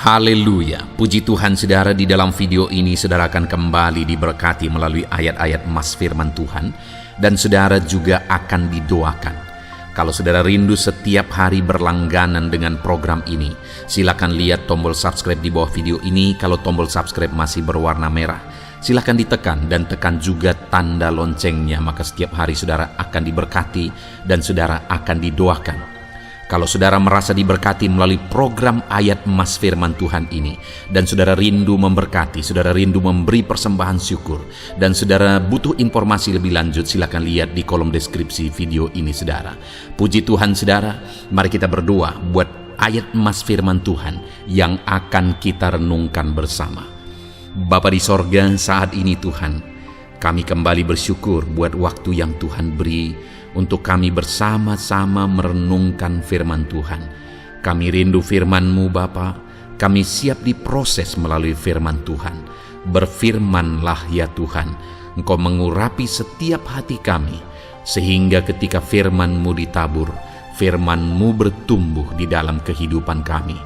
Haleluya, puji Tuhan saudara. Di dalam video ini saudara akan kembali diberkati melalui ayat-ayat emas firman Tuhan, dan saudara juga akan didoakan. Kalau saudara rindu setiap hari berlangganan dengan program ini, silakan lihat tombol subscribe di bawah video ini. Kalau tombol subscribe masih berwarna merah, silakan ditekan dan tekan juga tanda loncengnya, maka setiap hari saudara akan diberkati dan saudara akan didoakan. Kalau saudara merasa diberkati melalui program ayat emas firman Tuhan ini, dan saudara rindu memberkati, saudara rindu memberi persembahan syukur, dan saudara butuh informasi lebih lanjut, silakan lihat di kolom deskripsi video ini saudara. Puji Tuhan saudara, mari kita berdoa buat ayat emas firman Tuhan yang akan kita renungkan bersama. Bapa di sorga, saat ini Tuhan, kami kembali bersyukur buat waktu yang Tuhan beri untuk kami bersama-sama merenungkan firman Tuhan. Kami rindu firman-Mu Bapa, kami siap diproses melalui firman Tuhan. Berfirmanlah ya Tuhan, Engkau mengurapi setiap hati kami, sehingga ketika firman-Mu ditabur, firman-Mu bertumbuh di dalam kehidupan kami.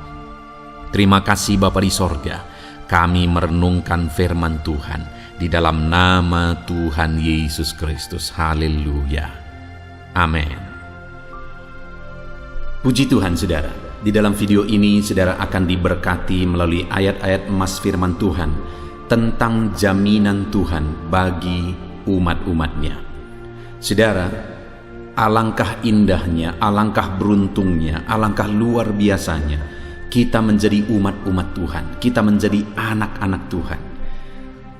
Terima kasih Bapa di sorga, kami merenungkan firman Tuhan di dalam nama Tuhan Yesus Kristus. Haleluya. Amin. Puji Tuhan saudara, di dalam video ini saudara akan diberkati melalui ayat-ayat emas firman Tuhan tentang jaminan Tuhan bagi umat-umatnya. Saudara, alangkah indahnya, alangkah beruntungnya, alangkah luar biasanya kita menjadi umat-umat Tuhan, kita menjadi anak-anak Tuhan.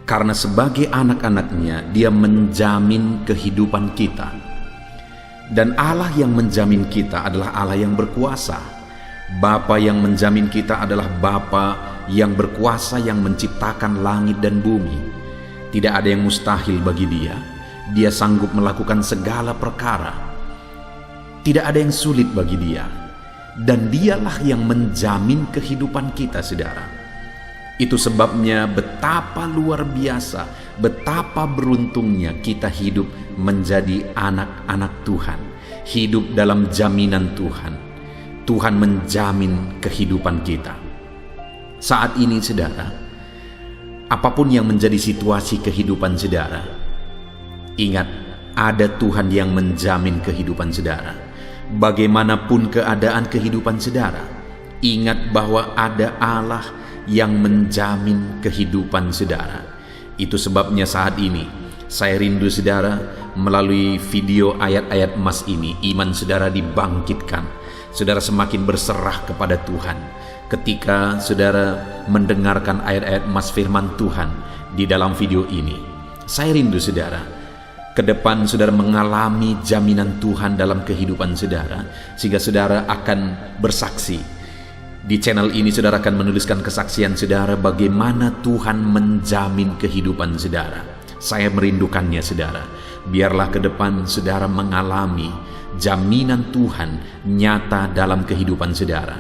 Karena sebagai anak-anaknya, Dia menjamin kehidupan kita. Dan Allah yang menjamin kita adalah Allah yang berkuasa. Bapa yang menjamin kita adalah Bapa yang berkuasa, yang menciptakan langit dan bumi. Tidak ada yang mustahil bagi Dia. Dia sanggup melakukan segala perkara. Tidak ada yang sulit bagi Dia. Dan Dialah yang menjamin kehidupan kita, saudara. Itu sebabnya betapa luar biasa, betapa beruntungnya kita hidup menjadi anak-anak Tuhan, hidup dalam jaminan Tuhan. Tuhan menjamin kehidupan kita. Saat ini saudara, apapun yang menjadi situasi kehidupan saudara, ingat ada Tuhan yang menjamin kehidupan saudara. Bagaimanapun keadaan kehidupan saudara, ingat bahwa ada Allah yang menjamin kehidupan saudara. Itu sebabnya saat ini saya rindu saudara, melalui video ayat-ayat emas ini, iman saudara dibangkitkan. Saudara semakin berserah kepada Tuhan ketika saudara mendengarkan ayat-ayat emas firman Tuhan di dalam video ini. Saya rindu saudara, ke depan saudara mengalami jaminan Tuhan dalam kehidupan saudara, sehingga saudara akan bersaksi. Di channel ini saudara akan menuliskan kesaksian saudara bagaimana Tuhan menjamin kehidupan saudara. Saya merindukannya saudara. Biarlah ke depan saudara mengalami jaminan Tuhan nyata dalam kehidupan saudara.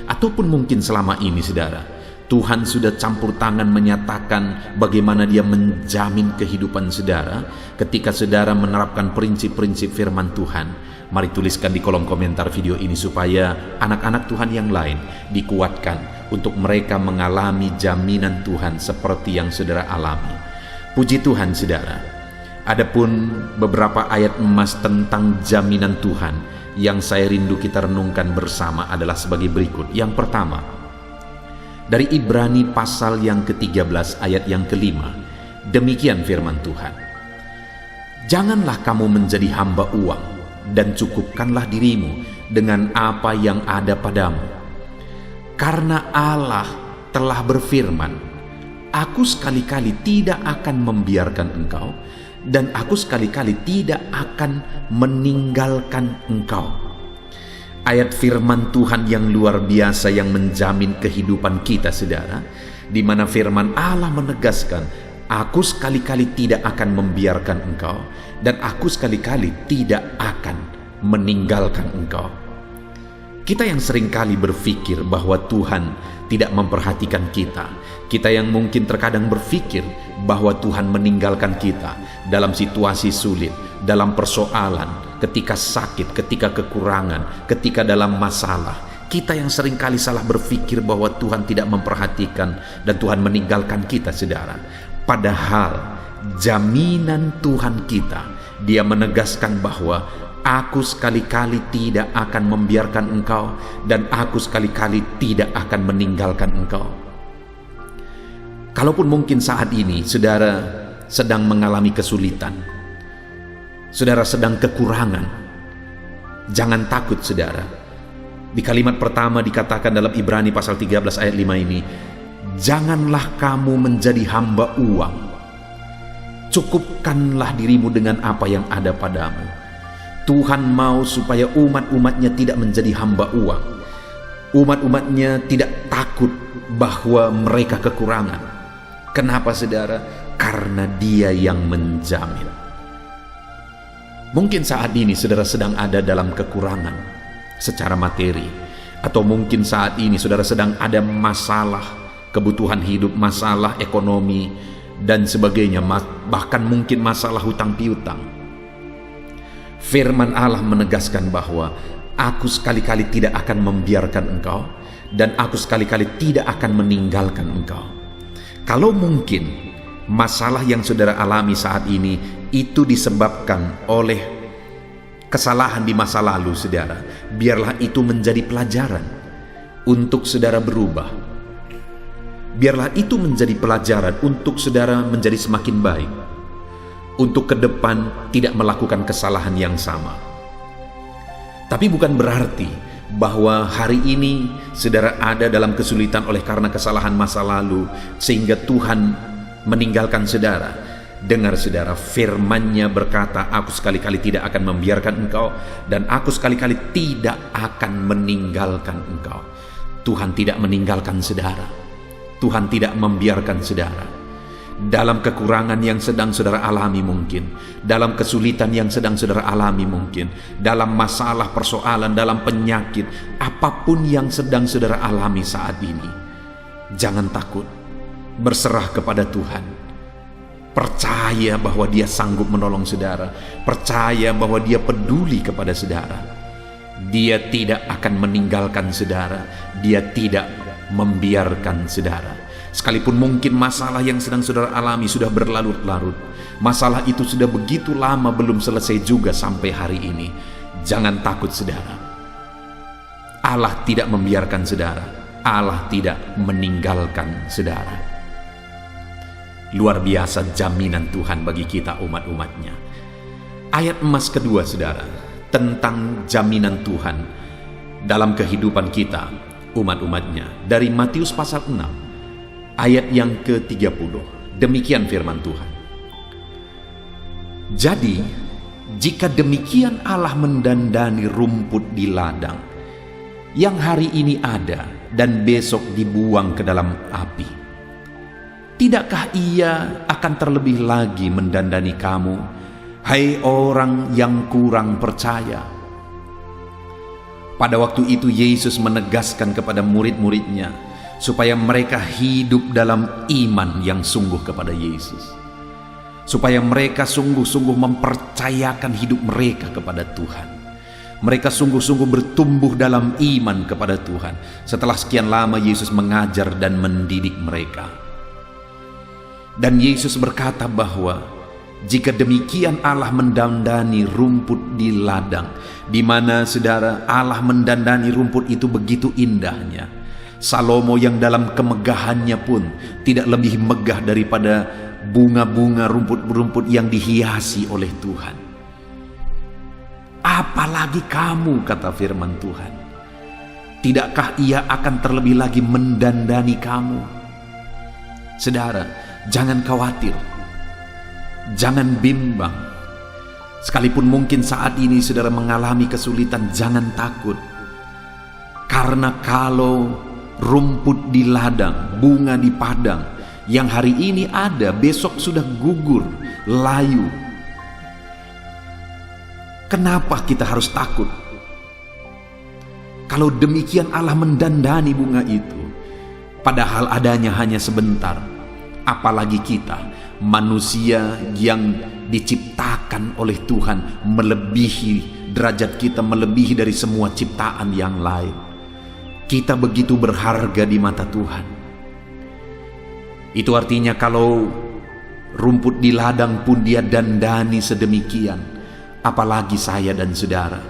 Ataupun mungkin selama ini saudara, Tuhan sudah campur tangan menyatakan bagaimana Dia menjamin kehidupan saudara ketika saudara menerapkan prinsip-prinsip firman Tuhan. Mari tuliskan di kolom komentar video ini supaya anak-anak Tuhan yang lain dikuatkan untuk mereka mengalami jaminan Tuhan seperti yang saudara alami. Puji Tuhan saudara. Adapun beberapa ayat emas tentang jaminan Tuhan yang saya rindu kita renungkan bersama adalah sebagai berikut. Yang pertama, dari Ibrani pasal yang ke-13 ayat yang ke-5. Demikian firman Tuhan. Janganlah kamu menjadi hamba uang, dan cukupkanlah dirimu dengan apa yang ada padamu. Karena Allah telah berfirman, Aku sekali-kali tidak akan membiarkan engkau, dan aku sekali-kali tidak akan meninggalkan engkau. Ayat firman Tuhan yang luar biasa yang menjamin kehidupan kita saudara, di mana firman Allah menegaskan, Aku sekali-kali tidak akan membiarkan engkau, dan aku sekali-kali tidak akan meninggalkan engkau. Kita yang seringkali berpikir bahwa Tuhan tidak memperhatikan kita, kita yang mungkin terkadang berpikir bahwa Tuhan meninggalkan kita dalam situasi sulit, dalam persoalan, ketika sakit, ketika kekurangan, ketika dalam masalah, Kita yang seringkali salah berpikir bahwa Tuhan tidak memperhatikan dan Tuhan meninggalkan kita, saudara. Padahal jaminan Tuhan kita, Dia menegaskan bahwa aku sekali-kali tidak akan membiarkan engkau dan aku sekali-kali tidak akan meninggalkan engkau. Kalaupun mungkin saat ini saudara sedang mengalami kesulitan, saudara sedang kekurangan, jangan takut, saudara. Di kalimat pertama dikatakan dalam Ibrani pasal 13 ayat 5 ini, janganlah kamu menjadi hamba uang. Cukupkanlah dirimu dengan apa yang ada padamu. Tuhan mau supaya umat-umatnya tidak menjadi hamba uang. Umat-umatnya tidak takut bahwa mereka kekurangan. Kenapa, saudara? Karena Dia yang menjamin. Mungkin saat ini saudara sedang ada dalam kekurangan secara materi, atau mungkin saat ini saudara sedang ada masalah kebutuhan hidup, masalah ekonomi dan sebagainya, bahkan mungkin masalah hutang piutang. Firman Allah menegaskan bahwa aku sekali-kali tidak akan membiarkan engkau dan aku sekali-kali tidak akan meninggalkan engkau. Kalau mungkin masalah yang saudara alami saat ini itu disebabkan oleh kesalahan di masa lalu, saudara, biarlah itu menjadi pelajaran untuk saudara berubah. Biarlah itu menjadi pelajaran untuk saudara menjadi semakin baik, untuk ke depan tidak melakukan kesalahan yang sama. Tapi bukan berarti bahwa hari ini saudara ada dalam kesulitan oleh karena kesalahan masa lalu sehingga Tuhan meninggalkan saudara. Dengar, saudara, firman-Nya berkata, aku sekali-kali tidak akan membiarkan engkau dan aku sekali-kali tidak akan meninggalkan engkau. Tuhan tidak meninggalkan saudara. Tuhan tidak membiarkan saudara. Dalam kekurangan yang sedang saudara alami mungkin, dalam kesulitan yang sedang saudara alami mungkin, dalam masalah persoalan, dalam penyakit, apapun yang sedang saudara alami saat ini, jangan takut, berserah kepada Tuhan. Percaya bahwa Dia sanggup menolong saudara. Percaya bahwa Dia peduli kepada saudara. Dia tidak akan meninggalkan saudara. Dia tidak membiarkan saudara. Sekalipun mungkin masalah yang sedang saudara alami sudah berlarut-larut, masalah itu sudah begitu lama belum selesai juga sampai hari ini, jangan takut, saudara. Allah tidak membiarkan saudara. Allah tidak meninggalkan saudara. Luar biasa jaminan Tuhan bagi kita umat-umatnya. Ayat emas kedua, saudara, tentang jaminan Tuhan dalam kehidupan kita umat-umatnya, dari Matius pasal 6 ayat yang ke-30. Demikian firman Tuhan. Jadi jika demikian Allah mendandani rumput di ladang yang hari ini ada dan besok dibuang ke dalam api, tidakkah Ia akan terlebih lagi mendandani kamu, hai orang yang kurang percaya? Pada waktu itu Yesus menegaskan kepada murid-muridnya supaya mereka hidup dalam iman yang sungguh kepada Yesus, supaya mereka sungguh-sungguh mempercayakan hidup mereka kepada Tuhan. Mereka sungguh-sungguh bertumbuh dalam iman kepada Tuhan setelah sekian lama Yesus mengajar dan mendidik mereka. Dan Yesus berkata bahwa jika demikian Allah mendandani rumput di ladang, di mana, saudara, Allah mendandani rumput itu begitu indahnya. Salomo yang dalam kemegahannya pun tidak lebih megah daripada bunga-bunga rumput-rumput yang dihiasi oleh Tuhan. Apalagi kamu, kata firman Tuhan, tidakkah Ia akan terlebih lagi mendandani kamu? Saudara, jangan khawatir, jangan bimbang. Sekalipun mungkin saat ini saudara mengalami kesulitan, jangan takut. Karena kalau rumput di ladang, bunga di padang, yang hari ini ada, besok sudah gugur, layu. Kenapa kita harus takut? Kalau demikian Allah mendandani bunga itu, padahal adanya hanya sebentar. Apalagi kita, manusia yang diciptakan oleh Tuhan, melebihi derajat kita, melebihi dari semua ciptaan yang lain. kita begitu berharga di mata Tuhan. Itu artinya kalau rumput di ladang pun Dia dandani sedemikian, apalagi saya dan saudara.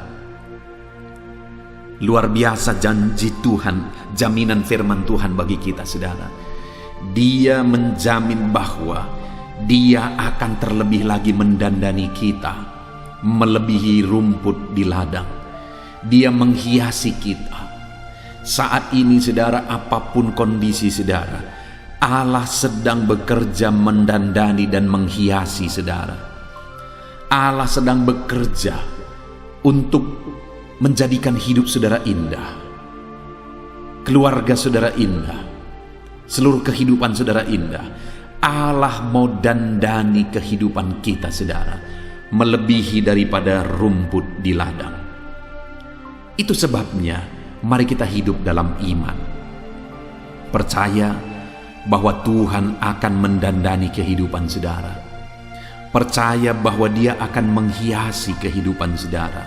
Luar biasa janji Tuhan, jaminan firman Tuhan bagi kita, saudara. Dia menjamin bahwa Dia akan terlebih lagi mendandani kita, melebihi rumput di ladang. Dia menghiasi kita. Saat ini, saudara, apapun kondisi saudara, Allah sedang bekerja mendandani dan menghiasi saudara. Allah sedang bekerja untuk menjadikan hidup saudara indah, keluarga saudara indah, seluruh kehidupan saudara indah. Allah mau dandani kehidupan kita, saudara, melebihi daripada rumput di ladang. Itu sebabnya mari kita hidup dalam iman, percaya bahwa Tuhan akan mendandani kehidupan saudara, percaya bahwa Dia akan menghiasi kehidupan saudara.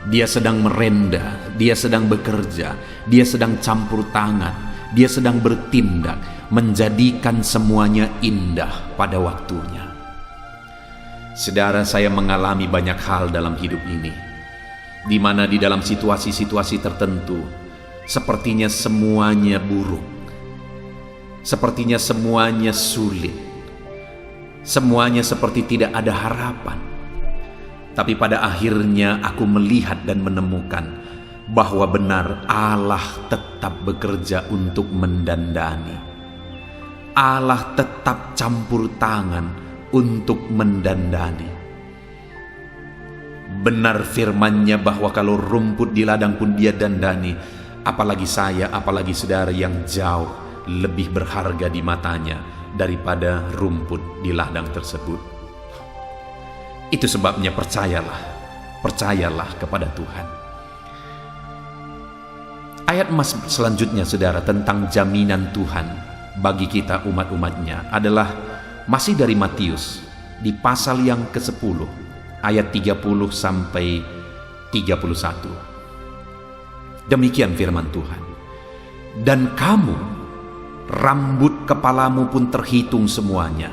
Dia sedang merenda, Dia sedang bekerja, Dia sedang campur tangan, Dia sedang bertindak, menjadikan semuanya indah pada waktunya. Saudara, saya mengalami banyak hal dalam hidup ini, di mana di dalam situasi-situasi tertentu sepertinya semuanya buruk, sepertinya semuanya sulit, semuanya seperti tidak ada harapan. Tapi pada akhirnya aku melihat dan menemukan bahwa benar Allah tetap bekerja untuk mendandani. Allah tetap campur tangan untuk mendandani. Benar firman-Nya bahwa kalau rumput di ladang pun Dia dandani, apalagi saya, apalagi saudara yang jauh lebih berharga di matanya daripada rumput di ladang tersebut. Itu sebabnya percayalah kepada Tuhan. Ayat emas selanjutnya, saudara, tentang jaminan Tuhan bagi kita umat-umatnya adalah masih dari Matius, di pasal yang ke-10 ayat 30 sampai 31. Demikian firman Tuhan. Dan kamu, rambut kepalamu pun terhitung semuanya.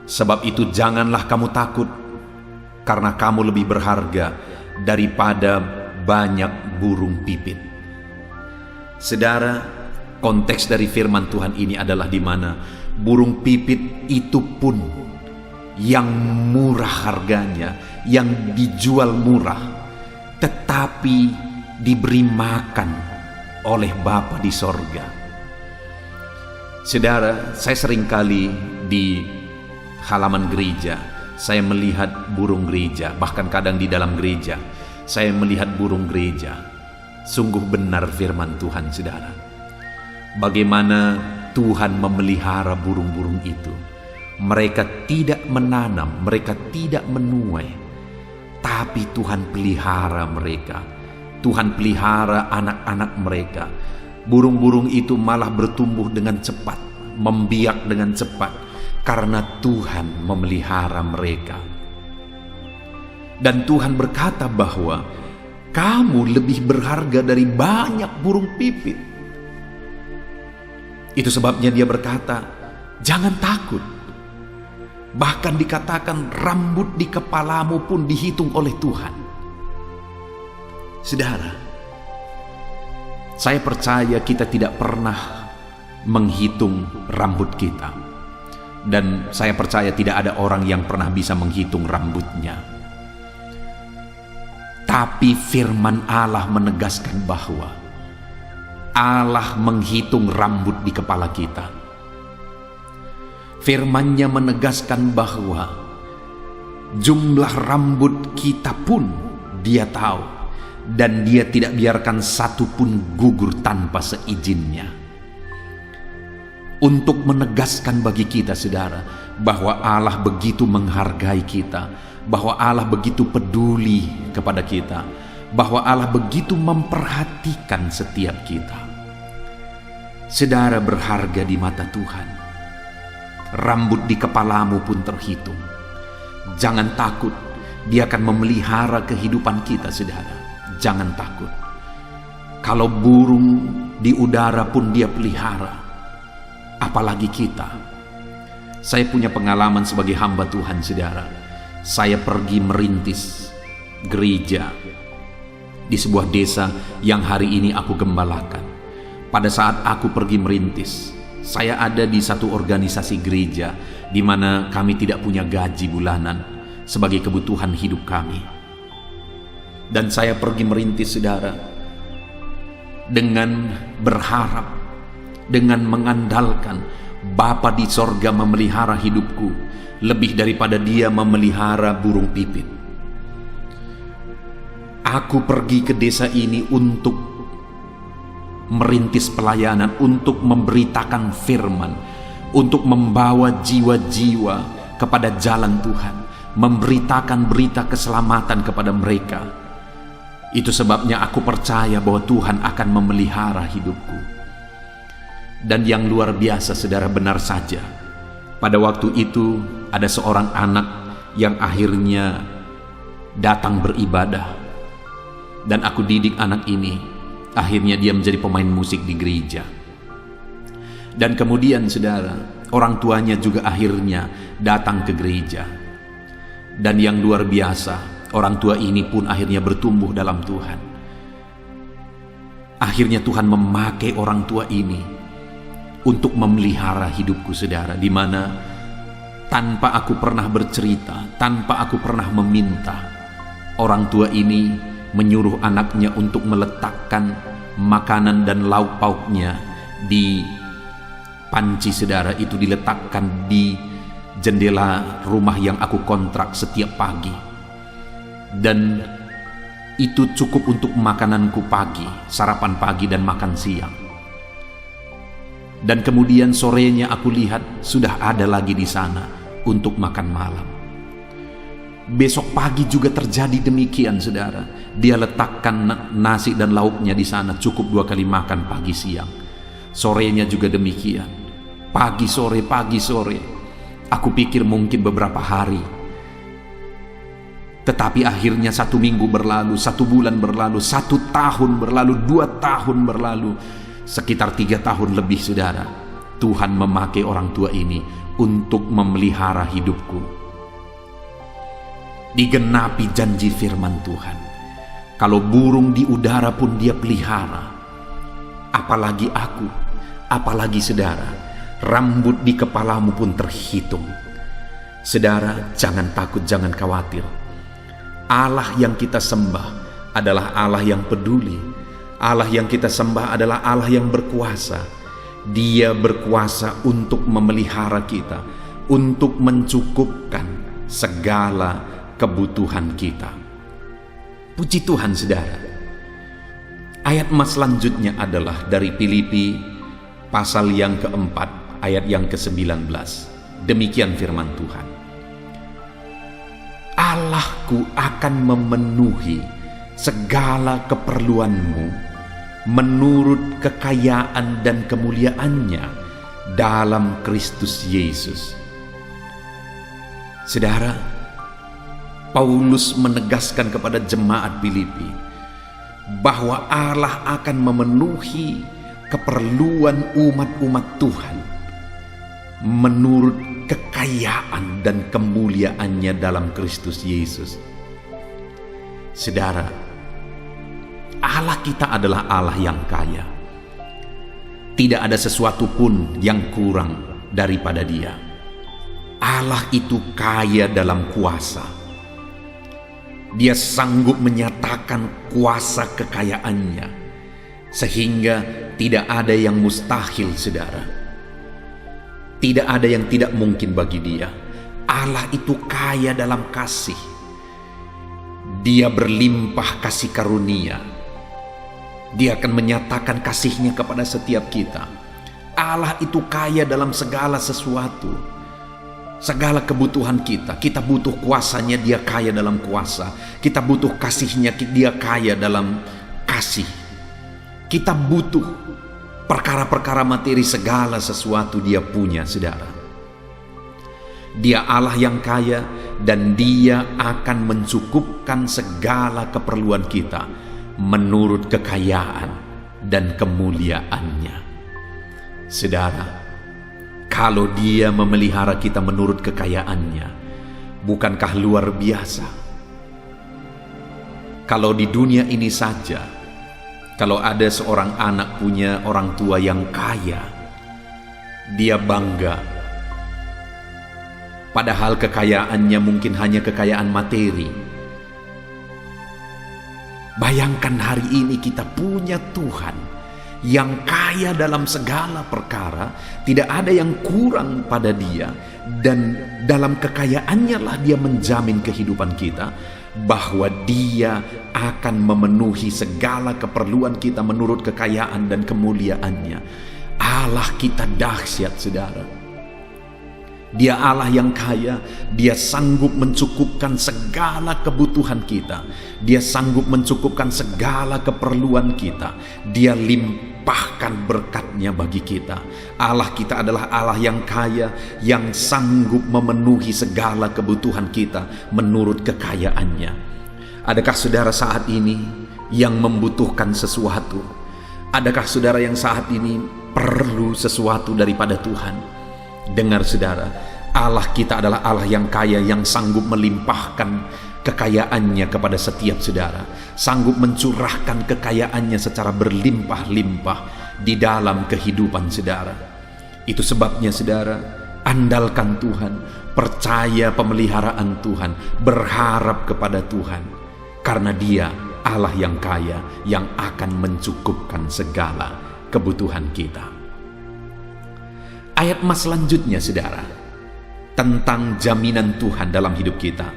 Sebab itu janganlah kamu takut, karena kamu lebih berharga daripada banyak burung pipit. Saudara, konteks dari firman Tuhan ini adalah di mana burung pipit itu pun yang murah harganya, yang dijual murah, tetapi diberi makan oleh Bapa di sorga. Saudara, saya seringkali di halaman gereja, saya melihat burung gereja, bahkan kadang di dalam gereja, saya melihat burung gereja. Sungguh benar firman Tuhan, saudara. Bagaimana Tuhan memelihara burung-burung itu. Mereka tidak menanam, mereka tidak menuai, tapi Tuhan pelihara mereka. Tuhan pelihara anak-anak mereka. Burung-burung itu malah bertumbuh dengan cepat, membiak dengan cepat, karena Tuhan memelihara mereka. Dan Tuhan berkata bahwa kamu lebih berharga dari banyak burung pipit. Itu sebabnya Dia berkata, jangan takut. Bahkan dikatakan rambut di kepalamu pun dihitung oleh Tuhan. Saudara, saya percaya kita tidak pernah menghitung rambut kita. Dan saya percaya tidak ada orang yang pernah bisa menghitung rambutnya. Tapi firman Allah menegaskan bahwa Allah menghitung rambut di kepala kita. Firman-Nya menegaskan bahwa jumlah rambut kita pun Dia tahu. Dan Dia tidak biarkan satu pun gugur tanpa seizinnya. Untuk menegaskan bagi kita, saudara, bahwa Allah begitu menghargai kita, bahwa Allah begitu peduli kepada kita, bahwa Allah begitu memperhatikan setiap kita. Saudara berharga di mata Tuhan. Rambut di kepalamu pun terhitung. Jangan takut, Dia akan memelihara kehidupan kita, saudara. Jangan takut. Kalau burung di udara pun Dia pelihara, apalagi kita. Saya punya pengalaman sebagai hamba Tuhan, saudara. Saya pergi merintis gereja di sebuah desa yang hari ini aku gembalakan. Pada saat aku pergi merintis, saya ada di satu organisasi gereja di mana kami tidak punya gaji bulanan sebagai kebutuhan hidup kami. Dan saya pergi merintis, saudara, dengan berharap, dengan mengandalkan Bapa di sorga memelihara hidupku lebih daripada Dia memelihara burung pipit. Aku pergi ke desa ini untuk merintis pelayanan, untuk memberitakan firman, untuk membawa jiwa-jiwa kepada jalan Tuhan, memberitakan berita keselamatan kepada mereka. Itu sebabnya aku percaya bahwa Tuhan akan memelihara hidupku. Dan yang luar biasa, saudara, benar saja, pada waktu itu ada seorang anak yang akhirnya datang beribadah. Dan aku didik anak ini, akhirnya dia menjadi pemain musik di gereja. Dan kemudian, saudara, orang tuanya juga akhirnya datang ke gereja. Dan yang luar biasa, orang tua ini pun akhirnya bertumbuh dalam Tuhan. Akhirnya Tuhan memakai orang tua ini untuk memelihara hidupku, saudara, di mana tanpa aku pernah bercerita, tanpa aku pernah meminta, orang tua ini menyuruh anaknya untuk meletakkan makanan dan lauk pauknya di panci, saudara. Itu diletakkan di jendela rumah yang aku kontrak setiap pagi. Dan itu cukup untuk makananku pagi, sarapan pagi dan makan siang. Dan kemudian sorenya aku lihat sudah ada lagi di sana untuk makan malam. Besok pagi juga terjadi demikian, saudara. Dia letakkan nasi dan lauknya di sana, cukup 2 kali makan pagi siang. Sorenya juga demikian. Pagi sore. Aku pikir mungkin beberapa hari. Tetapi akhirnya 1 minggu berlalu, 1 bulan berlalu, 1 tahun berlalu, 2 tahun berlalu, sekitar 3 tahun lebih, saudara. Tuhan memakai orang tua ini untuk memelihara hidupku. Digenapi janji firman Tuhan. Kalau burung di udara pun Dia pelihara, apalagi aku, apalagi saudara, rambut di kepalamu pun terhitung. Saudara, jangan takut, jangan khawatir. Allah yang kita sembah adalah Allah yang peduli. Allah yang kita sembah adalah Allah yang berkuasa. Dia berkuasa untuk memelihara kita, untuk mencukupkan segala kebutuhan kita. Puji Tuhan, saudara. Ayat emas selanjutnya adalah dari Filipi pasal yang keempat, ayat yang ke-19. Demikian firman Tuhan. Allahku akan memenuhi segala keperluanmu menurut kekayaan dan kemuliaannya dalam Kristus Yesus. Saudara, Paulus menegaskan kepada jemaat Filipi bahwa Allah akan memenuhi keperluan umat-umat Tuhan menurut kekayaan dan kemuliaannya dalam Kristus Yesus. Saudara, Allah kita adalah Allah yang kaya. Tidak ada sesuatu pun yang kurang daripada Dia. Allah itu kaya dalam kuasa. Dia sanggup menyatakan kuasa kekayaannya, sehingga tidak ada yang mustahil, saudara. Tidak ada yang tidak mungkin bagi Dia. Allah itu kaya dalam kasih. Dia berlimpah kasih karunia. Dia akan menyatakan kasih-Nya kepada setiap kita. Allah itu kaya dalam segala sesuatu. Segala kebutuhan kita butuh kuasanya, Dia kaya dalam kuasa. Kita butuh kasih-Nya, Dia kaya dalam kasih. Kita butuh perkara-perkara materi, segala sesuatu Dia punya, saudara. Dia Allah yang kaya dan Dia akan mencukupkan segala keperluan kita menurut kekayaan dan kemuliaannya. Saudara, kalau Dia memelihara kita menurut kekayaannya, bukankah luar biasa? Kalau di dunia ini saja, kalau ada seorang anak punya orang tua yang kaya, dia bangga. Padahal kekayaannya mungkin hanya kekayaan materi. Bayangkan hari ini kita punya Tuhan yang kaya dalam segala perkara, tidak ada yang kurang pada Dia, dan dalam kekayaannya lah Dia menjamin kehidupan kita, bahwa Dia akan memenuhi segala keperluan kita menurut kekayaan dan kemuliaannya. Allah kita dahsyat, saudara. Dia Allah yang kaya, Dia sanggup mencukupkan segala kebutuhan kita. Dia sanggup mencukupkan segala keperluan kita. Dia limpahkan berkat-Nya bagi kita. Allah kita adalah Allah yang kaya, yang sanggup memenuhi segala kebutuhan kita menurut kekayaan-Nya. Adakah saudara saat ini yang membutuhkan sesuatu? Adakah saudara yang saat ini perlu sesuatu daripada Tuhan? Dengar saudara, Allah kita adalah Allah yang kaya, yang sanggup melimpahkan kekayaan-Nya kepada setiap saudara, sanggup mencurahkan kekayaan-Nya secara berlimpah-limpah di dalam kehidupan saudara. Itu sebabnya saudara, andalkan Tuhan, percaya pemeliharaan Tuhan, berharap kepada Tuhan, karena Dia Allah yang kaya, yang akan mencukupkan segala kebutuhan kita. Ayat mas selanjutnya saudara, tentang jaminan Tuhan dalam hidup kita,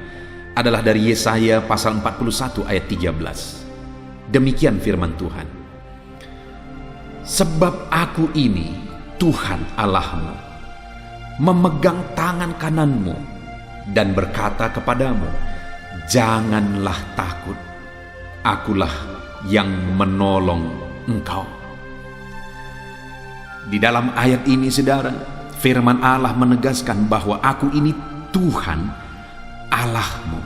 adalah dari Yesaya pasal 41 ayat 13. Demikian firman Tuhan. Sebab aku ini Tuhan Allahmu, memegang tangan kananmu dan berkata kepadamu, janganlah takut, akulah yang menolong engkau. Di dalam ayat ini saudara, firman Allah menegaskan bahwa aku ini Tuhan Allahmu.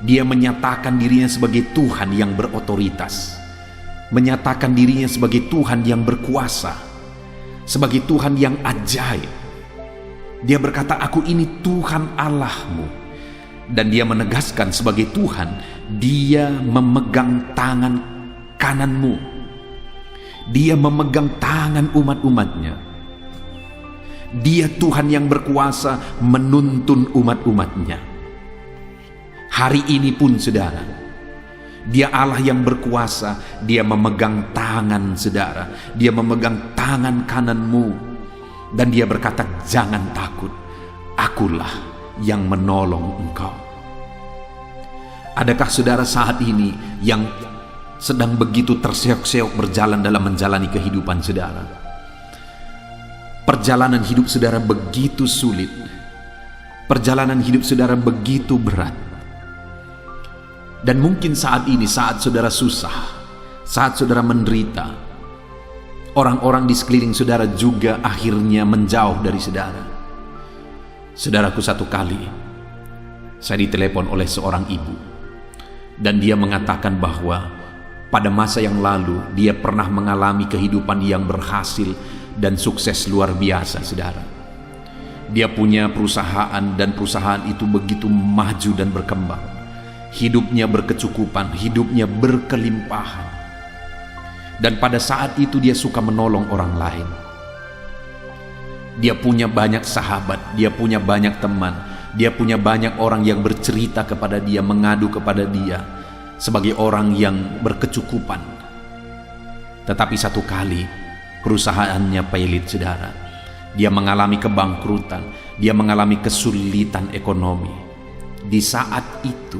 Dia menyatakan dirinya sebagai Tuhan yang berotoritas, menyatakan dirinya sebagai Tuhan yang berkuasa, sebagai Tuhan yang ajaib. Dia berkata, aku ini Tuhan Allahmu. Dan Dia menegaskan sebagai Tuhan, Dia memegang tangan kananmu. Dia memegang tangan umat-umat-Nya. Dia Tuhan yang berkuasa menuntun umat-umat-Nya. Hari ini pun saudara, Dia Allah yang berkuasa. Dia memegang tangan saudara, Dia memegang tangan kananmu, dan Dia berkata, jangan takut, akulah yang menolong engkau. Adakah saudara saat ini yang sedang begitu terseok-seok berjalan dalam menjalani kehidupan saudara? Perjalanan hidup saudara begitu sulit, perjalanan hidup saudara begitu berat, dan mungkin saat ini, saat saudara susah, saat saudara menderita, orang-orang di sekeliling saudara juga akhirnya menjauh dari saudara. Saudaraku, satu kali saya ditelepon oleh seorang ibu, dan dia mengatakan bahwa pada masa yang lalu dia pernah mengalami kehidupan yang berhasil dan sukses luar biasa saudara. Dia punya perusahaan, dan perusahaan itu begitu maju dan berkembang. Hidupnya berkecukupan, hidupnya berkelimpahan. Dan pada saat itu dia suka menolong orang lain. Dia punya banyak sahabat, dia punya banyak teman, dia punya banyak orang yang bercerita kepada dia, mengadu kepada dia sebagai orang yang berkecukupan. Tetapi satu kali perusahaannya pelit saudara. Dia mengalami kebangkrutan, dia mengalami kesulitan ekonomi. Di saat itu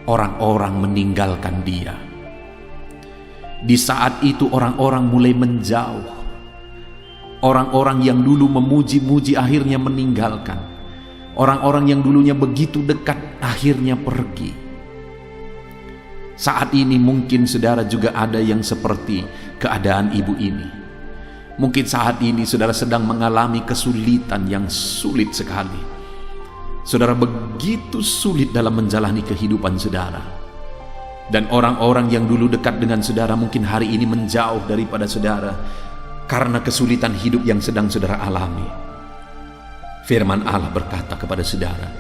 orang-orang meninggalkan dia. Di saat itu orang-orang mulai menjauh. Orang-orang yang dulu memuji-muji akhirnya meninggalkan. Orang-orang yang dulunya begitu dekat akhirnya pergi. Saat ini mungkin saudara juga ada yang seperti keadaan ibu ini. Mungkin saat ini saudara sedang mengalami kesulitan yang sulit sekali. Saudara begitu sulit dalam menjalani kehidupan saudara. Dan orang-orang yang dulu dekat dengan saudara mungkin hari ini menjauh daripada saudara karena kesulitan hidup yang sedang saudara alami. Firman Allah berkata kepada saudara,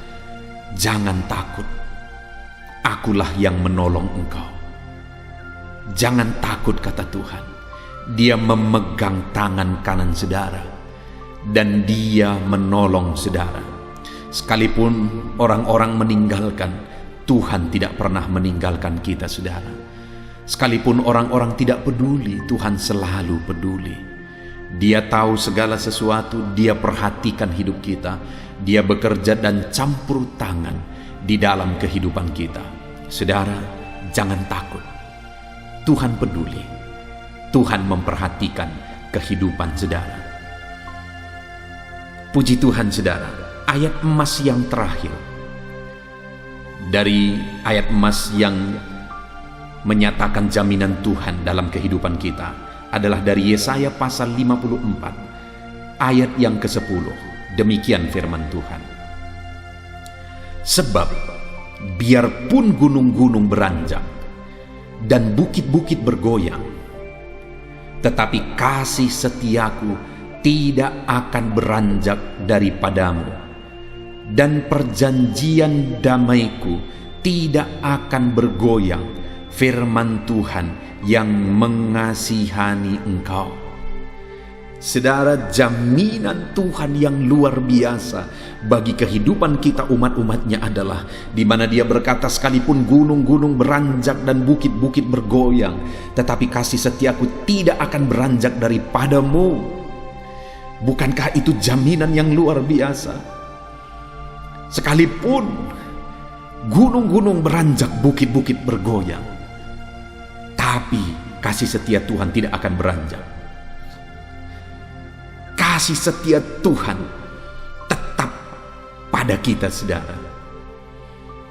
jangan takut, akulah yang menolong engkau. Jangan takut, kata Tuhan. Dia memegang tangan kanan saudara dan dia menolong saudara. Sekalipun orang-orang meninggalkan, Tuhan tidak pernah meninggalkan kita, saudara. Sekalipun orang-orang tidak peduli, Tuhan selalu peduli. Dia tahu segala sesuatu, Dia perhatikan hidup kita. Dia bekerja dan campur tangan di dalam kehidupan kita. Saudara, jangan takut. Tuhan peduli. Tuhan memperhatikan kehidupan saudara. Puji Tuhan, saudara. Ayat emas yang terakhir dari ayat emas yang menyatakan jaminan Tuhan dalam kehidupan kita adalah dari Yesaya pasal 54 ayat yang ke-10. Demikian firman Tuhan. Sebab biarpun gunung-gunung beranjak dan bukit-bukit bergoyang, tetapi kasih setiaku tidak akan beranjak daripadamu, dan perjanjian damaiku tidak akan bergoyang, firman Tuhan yang mengasihani engkau. Saudara, jaminan Tuhan yang luar biasa bagi kehidupan kita umat-umatnya adalah di mana Dia berkata, sekalipun gunung-gunung beranjak dan bukit-bukit bergoyang, tetapi kasih setiaku tidak akan beranjak daripadamu. Bukankah itu jaminan yang luar biasa? Sekalipun gunung-gunung beranjak, bukit-bukit bergoyang, tapi kasih setia Tuhan tidak akan beranjak. Kasih setia Tuhan tetap pada kita, saudara.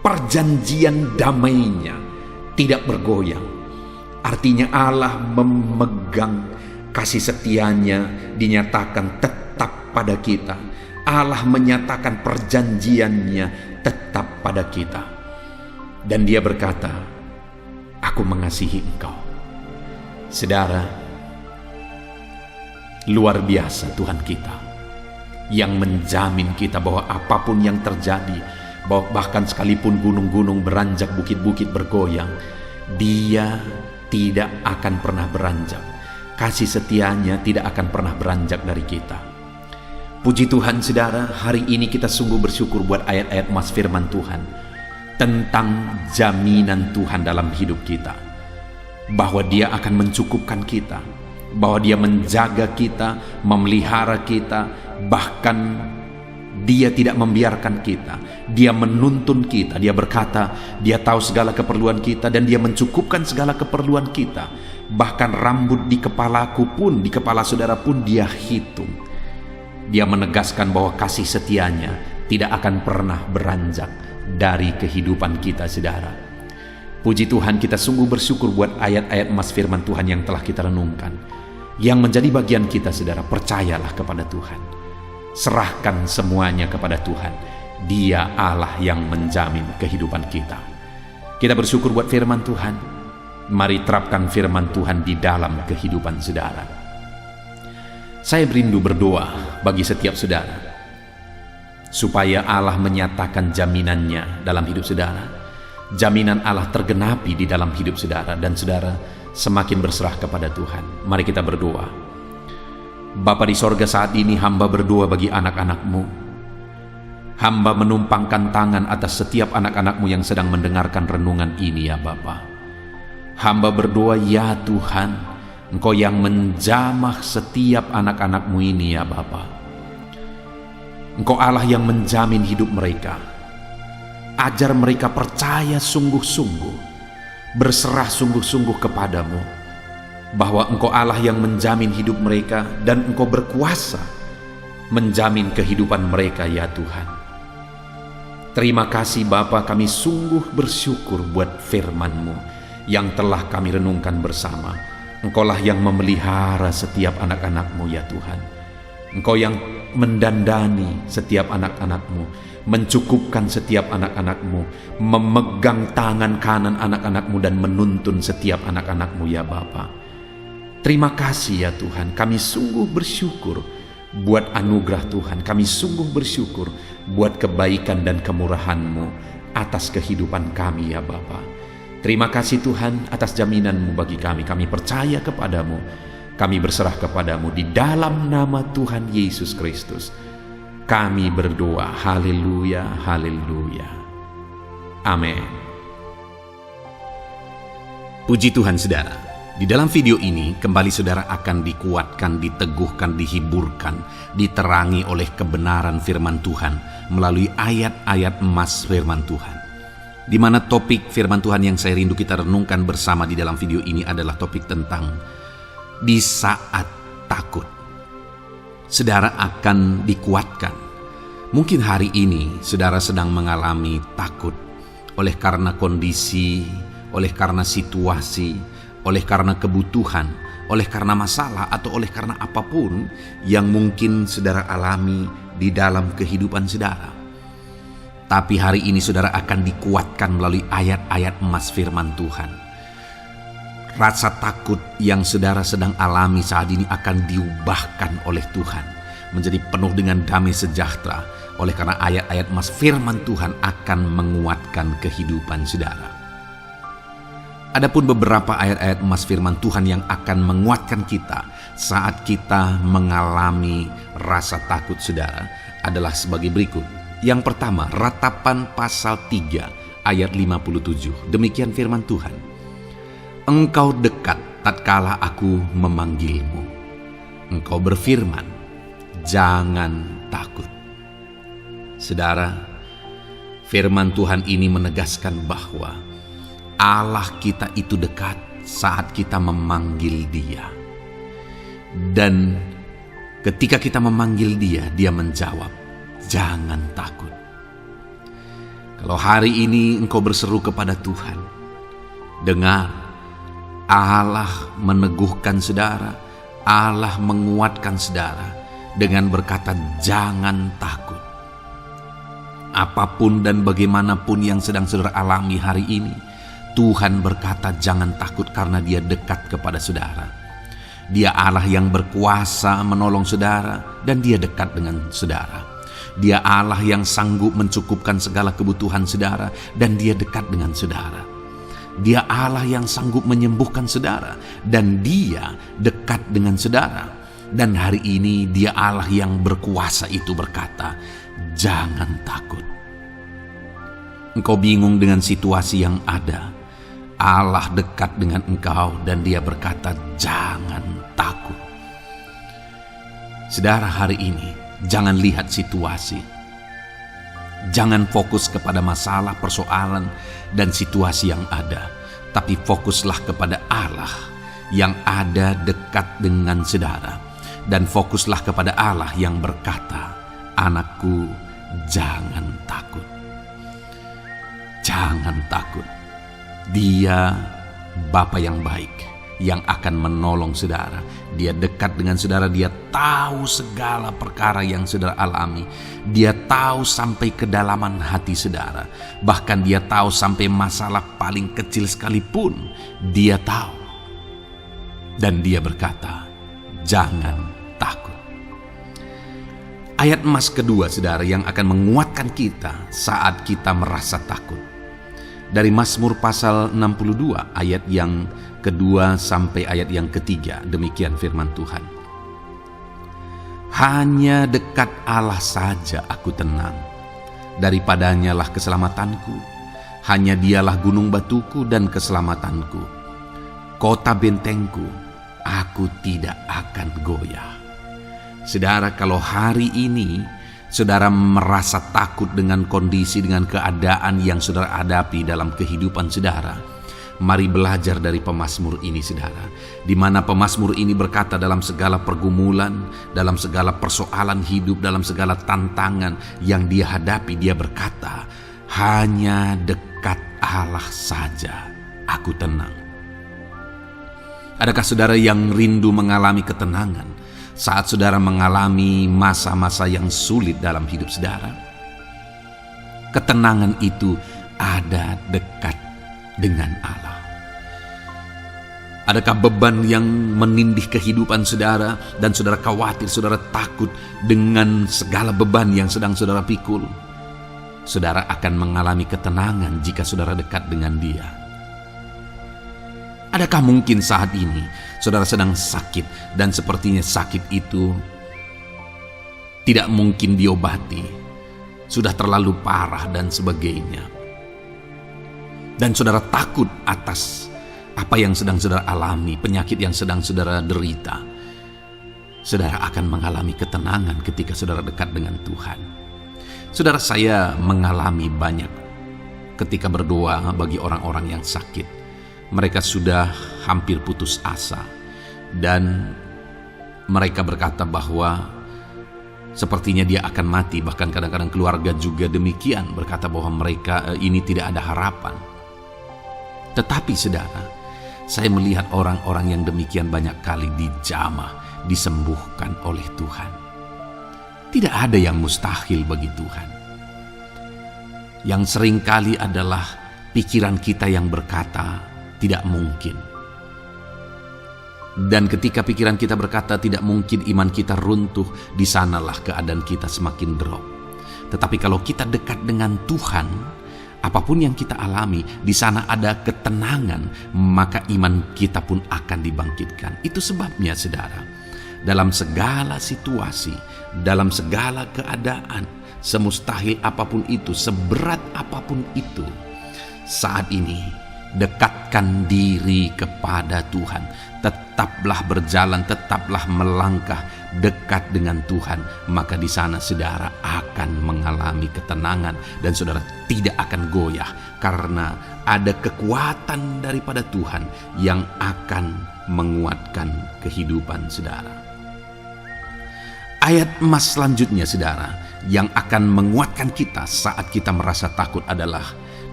Perjanjian damainya tidak bergoyang. Artinya Allah memegang kasih setianya, dinyatakan tetap pada kita. Allah menyatakan perjanjiannya tetap pada kita. Dan Dia berkata, aku mengasihi engkau. Saudara, luar biasa Tuhan kita yang menjamin kita bahwa apapun yang terjadi, bahwa bahkan sekalipun gunung-gunung beranjak, bukit-bukit bergoyang, Dia tidak akan pernah beranjak. Kasih setianya tidak akan pernah beranjak dari kita. Puji Tuhan, saudara, hari ini kita sungguh bersyukur buat ayat-ayat emas firman Tuhan tentang jaminan Tuhan dalam hidup kita, bahwa Dia akan mencukupkan kita, bahwa Dia menjaga kita, memelihara kita, bahkan Dia tidak membiarkan kita. Dia menuntun kita. Dia berkata, Dia tahu segala keperluan kita dan Dia mencukupkan segala keperluan kita. Bahkan rambut di kepalaku pun, di kepala saudara pun Dia hitung. Dia menegaskan bahwa kasih setianya tidak akan pernah beranjak dari kehidupan kita, saudara. Puji Tuhan, kita sungguh bersyukur buat ayat-ayat emas firman Tuhan yang telah kita renungkan. Yang menjadi bagian kita, saudara, percayalah kepada Tuhan. Serahkan semuanya kepada Tuhan. Dia Allah yang menjamin kehidupan kita. Kita bersyukur buat firman Tuhan. Mari terapkan firman Tuhan di dalam kehidupan saudara. Saya berindu berdoa bagi setiap saudara, supaya Allah menyatakan jaminannya dalam hidup saudara. Jaminan Allah tergenapi di dalam hidup saudara, dan saudara semakin berserah kepada Tuhan. Mari kita berdoa. Bapa di sorga, saat ini hamba berdoa bagi anak-anak-Mu. Hamba menumpangkan tangan atas setiap anak-anak-Mu yang sedang mendengarkan renungan ini, ya Bapa. Hamba berdoa, ya Tuhan, Engkau yang menjamah setiap anak-anak-Mu ini, ya Bapa. Engkau Allah yang menjamin hidup mereka. Ajar mereka percaya sungguh-sungguh, berserah sungguh-sungguh kepadamu, bahwa Engkau Allah yang menjamin hidup mereka, dan Engkau berkuasa menjamin kehidupan mereka, ya Tuhan. Terima kasih Bapa, kami sungguh bersyukur buat firman-Mu yang telah kami renungkan bersama. Engkaulah yang memelihara setiap anak-anak-Mu, ya Tuhan. Engkau yang mendandani setiap anak-anak-Mu, mencukupkan setiap anak-anak-Mu, memegang tangan kanan anak-anak-Mu dan menuntun setiap anak-anak-Mu ya Bapa. Terima kasih ya Tuhan, kami sungguh bersyukur buat anugerah Tuhan, kami sungguh bersyukur buat kebaikan dan kemurahan-Mu atas kehidupan kami ya Bapa. Terima kasih Tuhan atas jaminan-Mu bagi kami percaya kepadamu. Kami berserah kepadamu di dalam nama Tuhan Yesus Kristus. Kami berdoa, haleluya, haleluya. Amin. Puji Tuhan saudara, di dalam video ini kembali saudara akan dikuatkan, diteguhkan, dihiburkan, diterangi oleh kebenaran firman Tuhan melalui ayat-ayat emas firman Tuhan. Di mana topik firman Tuhan yang saya rindu kita renungkan bersama di dalam video ini adalah topik tentang di saat takut. Saudara akan dikuatkan. Mungkin hari ini saudara sedang mengalami takut oleh karena kondisi, oleh karena situasi, oleh karena kebutuhan, oleh karena masalah, atau oleh karena apapun yang mungkin saudara alami di dalam kehidupan saudara. Tapi hari ini saudara akan dikuatkan melalui ayat-ayat emas firman Tuhan. Rasa takut yang saudara sedang alami saat ini akan diubahkan oleh Tuhan menjadi penuh dengan damai sejahtera, oleh karena ayat-ayat emas firman Tuhan akan menguatkan kehidupan saudara. Adapun beberapa ayat-ayat emas firman Tuhan yang akan menguatkan kita saat kita mengalami rasa takut saudara adalah sebagai berikut. Yang pertama, Ratapan pasal 3 ayat 57. Demikian firman Tuhan. Engkau dekat tatkala aku memanggilmu. Engkau berfirman, jangan takut. Saudara, firman Tuhan ini menegaskan bahwa Allah kita itu dekat saat kita memanggil Dia. Dan ketika kita memanggil Dia, Dia menjawab, jangan takut. Kalau hari ini engkau berseru kepada Tuhan, dengar, Allah meneguhkan saudara, Allah menguatkan saudara dengan berkata jangan takut. Apapun dan bagaimanapun yang sedang saudara alami hari ini, Tuhan berkata jangan takut karena Dia dekat kepada saudara. Dia Allah yang berkuasa menolong saudara dan Dia dekat dengan saudara. Dia Allah yang sanggup mencukupkan segala kebutuhan saudara dan Dia dekat dengan saudara. Dia Allah yang sanggup menyembuhkan saudara dan Dia dekat dengan saudara. Dan hari ini Dia Allah yang berkuasa itu berkata, jangan takut. Engkau bingung dengan situasi yang ada. Allah dekat dengan engkau dan Dia berkata, jangan takut. Saudara, hari ini jangan lihat situasi. Jangan fokus kepada masalah, persoalan, dan situasi yang ada. Tapi fokuslah kepada Allah yang ada dekat dengan saudara. Dan fokuslah kepada Allah yang berkata, anakku, jangan takut. Jangan takut. Dia Bapa yang baik, yang akan menolong saudara. Dia dekat dengan saudara, Dia tahu segala perkara yang saudara alami. Dia tahu sampai kedalaman hati saudara. Bahkan Dia tahu sampai masalah paling kecil sekalipun Dia tahu. Dan Dia berkata, jangan takut. Ayat emas kedua saudara yang akan menguatkan kita saat kita merasa takut. Dari Mazmur pasal 62 ayat yang kedua sampai ayat yang ketiga, demikian firman Tuhan. Hanya dekat Allah saja aku tenang, daripadanya lah keselamatanku. Hanya Dialah gunung batuku dan keselamatanku, kota bentengku, aku tidak akan goyah. Saudara, kalau hari ini saudara merasa takut dengan kondisi, dengan keadaan yang saudara hadapi dalam kehidupan saudara, mari belajar dari pemazmur ini saudara, di mana pemazmur ini berkata dalam segala pergumulan, dalam segala persoalan hidup, dalam segala tantangan yang dia hadapi, dia berkata, hanya dekat Allah saja aku tenang. Adakah saudara yang rindu mengalami ketenangan? Saat saudara mengalami masa-masa yang sulit dalam hidup saudara, ketenangan itu ada dekat dengan Allah. Adakah beban yang menindih kehidupan saudara dan saudara khawatir, saudara takut dengan segala beban yang sedang saudara pikul? Saudara akan mengalami ketenangan jika saudara dekat dengan Dia. Adakah mungkin saat ini saudara sedang sakit dan sepertinya sakit itu tidak mungkin diobati, sudah terlalu parah dan sebagainya, dan saudara takut atas apa yang sedang saudara alami, penyakit yang sedang saudara derita? Saudara akan mengalami ketenangan ketika saudara dekat dengan Tuhan. Saudara, saya mengalami banyak ketika berdoa bagi orang-orang yang sakit. Mereka sudah hampir putus asa dan mereka berkata bahwa sepertinya dia akan mati. Bahkan kadang-kadang keluarga juga demikian, berkata bahwa mereka ini tidak ada harapan. Tetapi saudara, saya melihat orang-orang yang demikian banyak kali dijamah, disembuhkan oleh Tuhan. Tidak ada yang mustahil bagi Tuhan. Yang seringkali adalah pikiran kita yang berkata tidak mungkin. Dan ketika pikiran kita berkata tidak mungkin, iman kita runtuh, di sanalah keadaan kita semakin drop. Tetapi kalau kita dekat dengan Tuhan, apapun yang kita alami, di sana ada ketenangan, maka iman kita pun akan dibangkitkan. Itu sebabnya saudara, dalam segala situasi, dalam segala keadaan, semustahil apapun itu, seberat apapun itu, saat ini dekatkan diri kepada Tuhan. Tetaplah berjalan, tetaplah melangkah dekat dengan Tuhan. Maka di sana saudara akan mengalami ketenangan dan saudara tidak akan goyah, karena ada kekuatan daripada Tuhan yang akan menguatkan kehidupan saudara. Ayat emas selanjutnya saudara yang akan menguatkan kita saat kita merasa takut adalah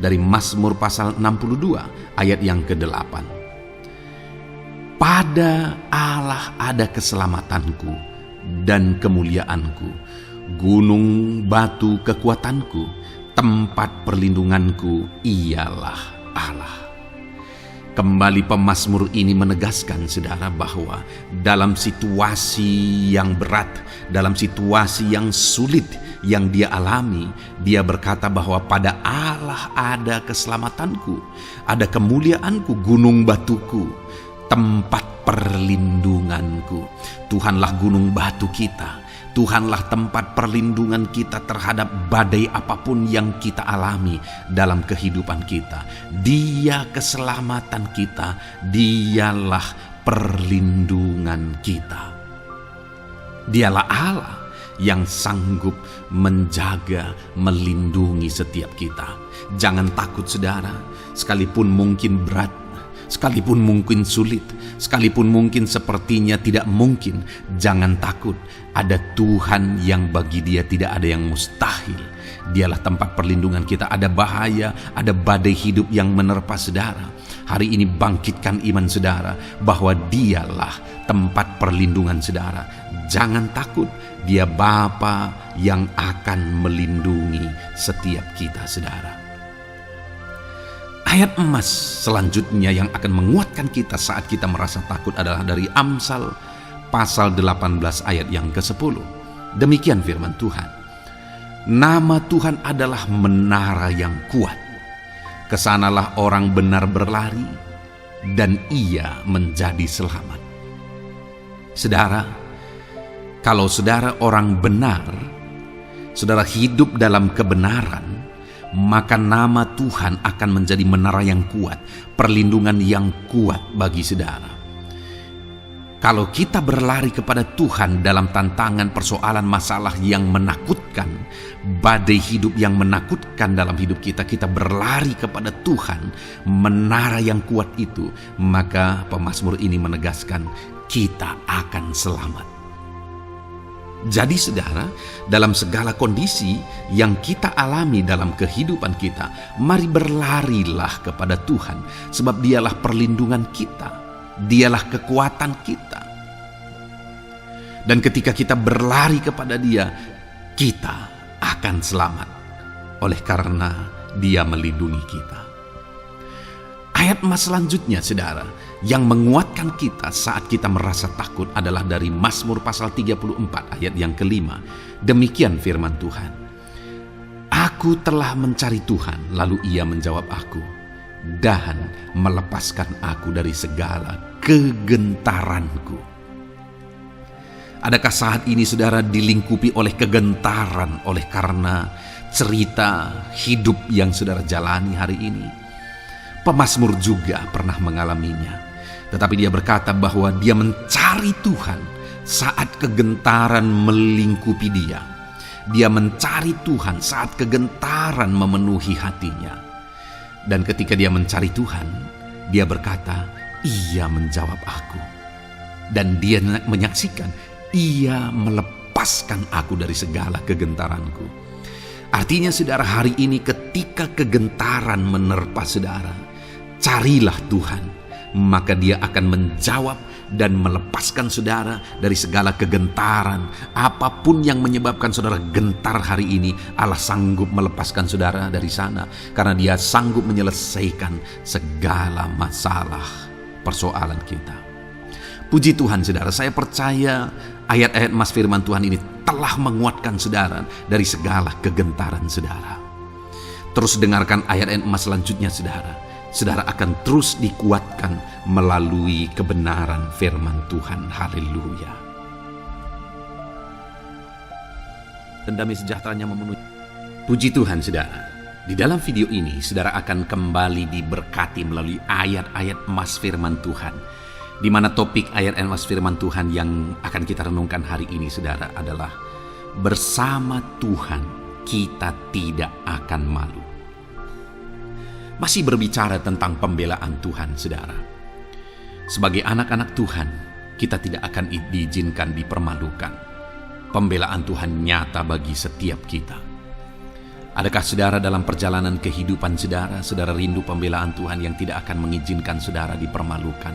dari Mazmur pasal 62 ayat yang ke-8. Pada Allah ada keselamatanku dan kemuliaanku, gunung batu kekuatanku, tempat perlindunganku ialah Allah. Kembali pemazmur ini menegaskan saudara bahwa dalam situasi yang berat, dalam situasi yang sulit yang dia alami, dia berkata bahwa pada Allah ada keselamatanku, ada kemuliaanku, gunung batuku, tempat perlindunganku. Tuhanlah gunung batu kita. Tuhanlah tempat perlindungan kita terhadap badai apapun yang kita alami dalam kehidupan kita. Dia keselamatan kita, dialah perlindungan kita. Dialah Allah yang sanggup menjaga, melindungi setiap kita. Jangan takut saudara, sekalipun mungkin berat, sekalipun mungkin sulit, sekalipun mungkin sepertinya tidak mungkin, jangan takut. Ada Tuhan yang bagi Dia tidak ada yang mustahil. Dialah tempat perlindungan kita. Ada bahaya, ada badai hidup yang menerpa saudara. Hari ini bangkitkan iman saudara bahwa Dialah tempat perlindungan saudara. Jangan takut, Dia Bapa yang akan melindungi setiap kita saudara. Ayat emas selanjutnya yang akan menguatkan kita saat kita merasa takut adalah dari Amsal pasal 18 ayat yang ke-10. Demikian firman Tuhan. Nama Tuhan adalah menara yang kuat. Kesanalah orang benar berlari dan ia menjadi selamat. Saudara, kalau saudara orang benar, saudara hidup dalam kebenaran, maka nama Tuhan akan menjadi menara yang kuat, perlindungan yang kuat bagi saudara. Kalau kita berlari kepada Tuhan dalam tantangan, persoalan, masalah yang menakutkan, badai hidup yang menakutkan dalam hidup kita, kita berlari kepada Tuhan, menara yang kuat itu, maka pemazmur ini menegaskan kita akan selamat. Jadi saudara, dalam segala kondisi yang kita alami dalam kehidupan kita, mari berlarilah kepada Tuhan, sebab Dialah perlindungan kita, Dialah kekuatan kita. Dan ketika kita berlari kepada Dia, kita akan selamat oleh karena Dia melindungi kita. Ayat emas selanjutnya, saudara, yang menguatkan kita saat kita merasa takut adalah dari Mazmur pasal 34 ayat yang kelima. Demikian firman Tuhan. Aku telah mencari Tuhan, lalu Ia menjawab aku dan melepaskan aku dari segala kegentaranku. Adakah saat ini saudara dilingkupi oleh kegentaran oleh karena cerita hidup yang saudara jalani hari ini? Pemazmur juga pernah mengalaminya. Tetapi dia berkata bahwa dia mencari Tuhan saat kegentaran melingkupi dia. Dia mencari Tuhan saat kegentaran memenuhi hatinya. Dan ketika dia mencari Tuhan, dia berkata, Ia menjawab aku. Dan dia menyaksikan, Ia melepaskan aku dari segala kegentaranku. Artinya saudara, hari ini ketika kegentaran menerpa saudara, carilah Tuhan, maka Dia akan menjawab dan melepaskan saudara dari segala kegentaran. Apapun yang menyebabkan saudara gentar hari ini, Allah sanggup melepaskan saudara dari sana, karena Dia sanggup menyelesaikan segala masalah persoalan kita. Puji Tuhan saudara, saya percaya ayat-ayat emas firman Tuhan ini telah menguatkan saudara dari segala kegentaran saudara. Terus dengarkan ayat-ayat emas selanjutnya saudara. Saudara akan terus dikuatkan melalui kebenaran firman Tuhan. Haleluya. Dan damai sejahteranya memenuhi. Puji Tuhan saudara. Di dalam video ini saudara akan kembali diberkati melalui ayat-ayat emas firman Tuhan, di mana topik ayat emas firman Tuhan yang akan kita renungkan hari ini saudara adalah bersama Tuhan kita tidak akan malu. Masih berbicara tentang pembelaan Tuhan saudara. Sebagai anak-anak Tuhan, kita tidak akan diizinkan dipermalukan. Pembelaan Tuhan nyata bagi setiap kita. Adakah saudara dalam perjalanan kehidupan saudara rindu pembelaan Tuhan yang tidak akan mengizinkan saudara dipermalukan?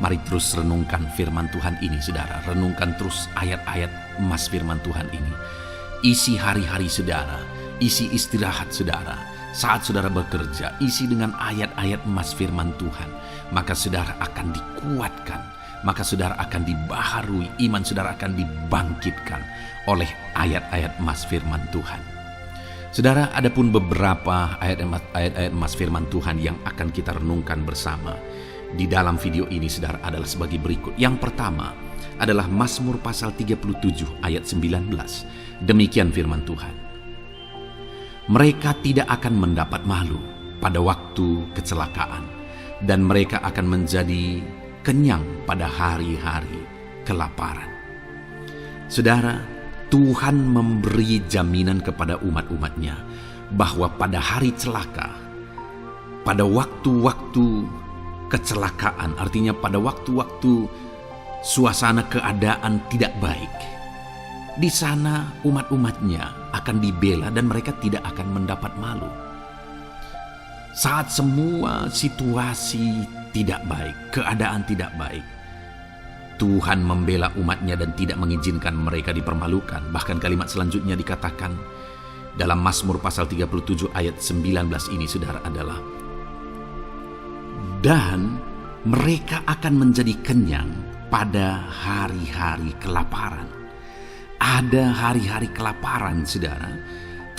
Mari terus renungkan firman Tuhan ini saudara. Renungkan terus ayat-ayat emas firman Tuhan ini. Isi hari-hari saudara, isi istirahat saudara, saat saudara bekerja, isi dengan ayat-ayat emas firman Tuhan. Maka saudara akan dikuatkan, maka saudara akan dibaharui, iman saudara akan dibangkitkan oleh ayat-ayat emas firman Tuhan. Saudara, ada pun beberapa ayat-ayat emas firman Tuhan yang akan kita renungkan bersama di dalam video ini saudara adalah sebagai berikut. Yang pertama adalah Mazmur pasal 37 ayat 19. Demikian firman Tuhan. Mereka tidak akan mendapat malu pada waktu kecelakaan, dan mereka akan menjadi kenyang pada hari-hari kelaparan. Saudara, Tuhan memberi jaminan kepada umat-umatnya bahwa pada hari celaka, pada waktu-waktu kecelakaan, artinya pada waktu-waktu suasana keadaan tidak baik, di sana umat-umatnya akan dibela dan mereka tidak akan mendapat malu. Saat semua situasi tidak baik, keadaan tidak baik, Tuhan membela umatnya dan tidak mengizinkan mereka dipermalukan. Bahkan kalimat selanjutnya dikatakan dalam Mazmur pasal 37 ayat 19 ini saudara adalah, dan mereka akan menjadi kenyang pada hari-hari kelaparan. Ada hari-hari kelaparan saudara,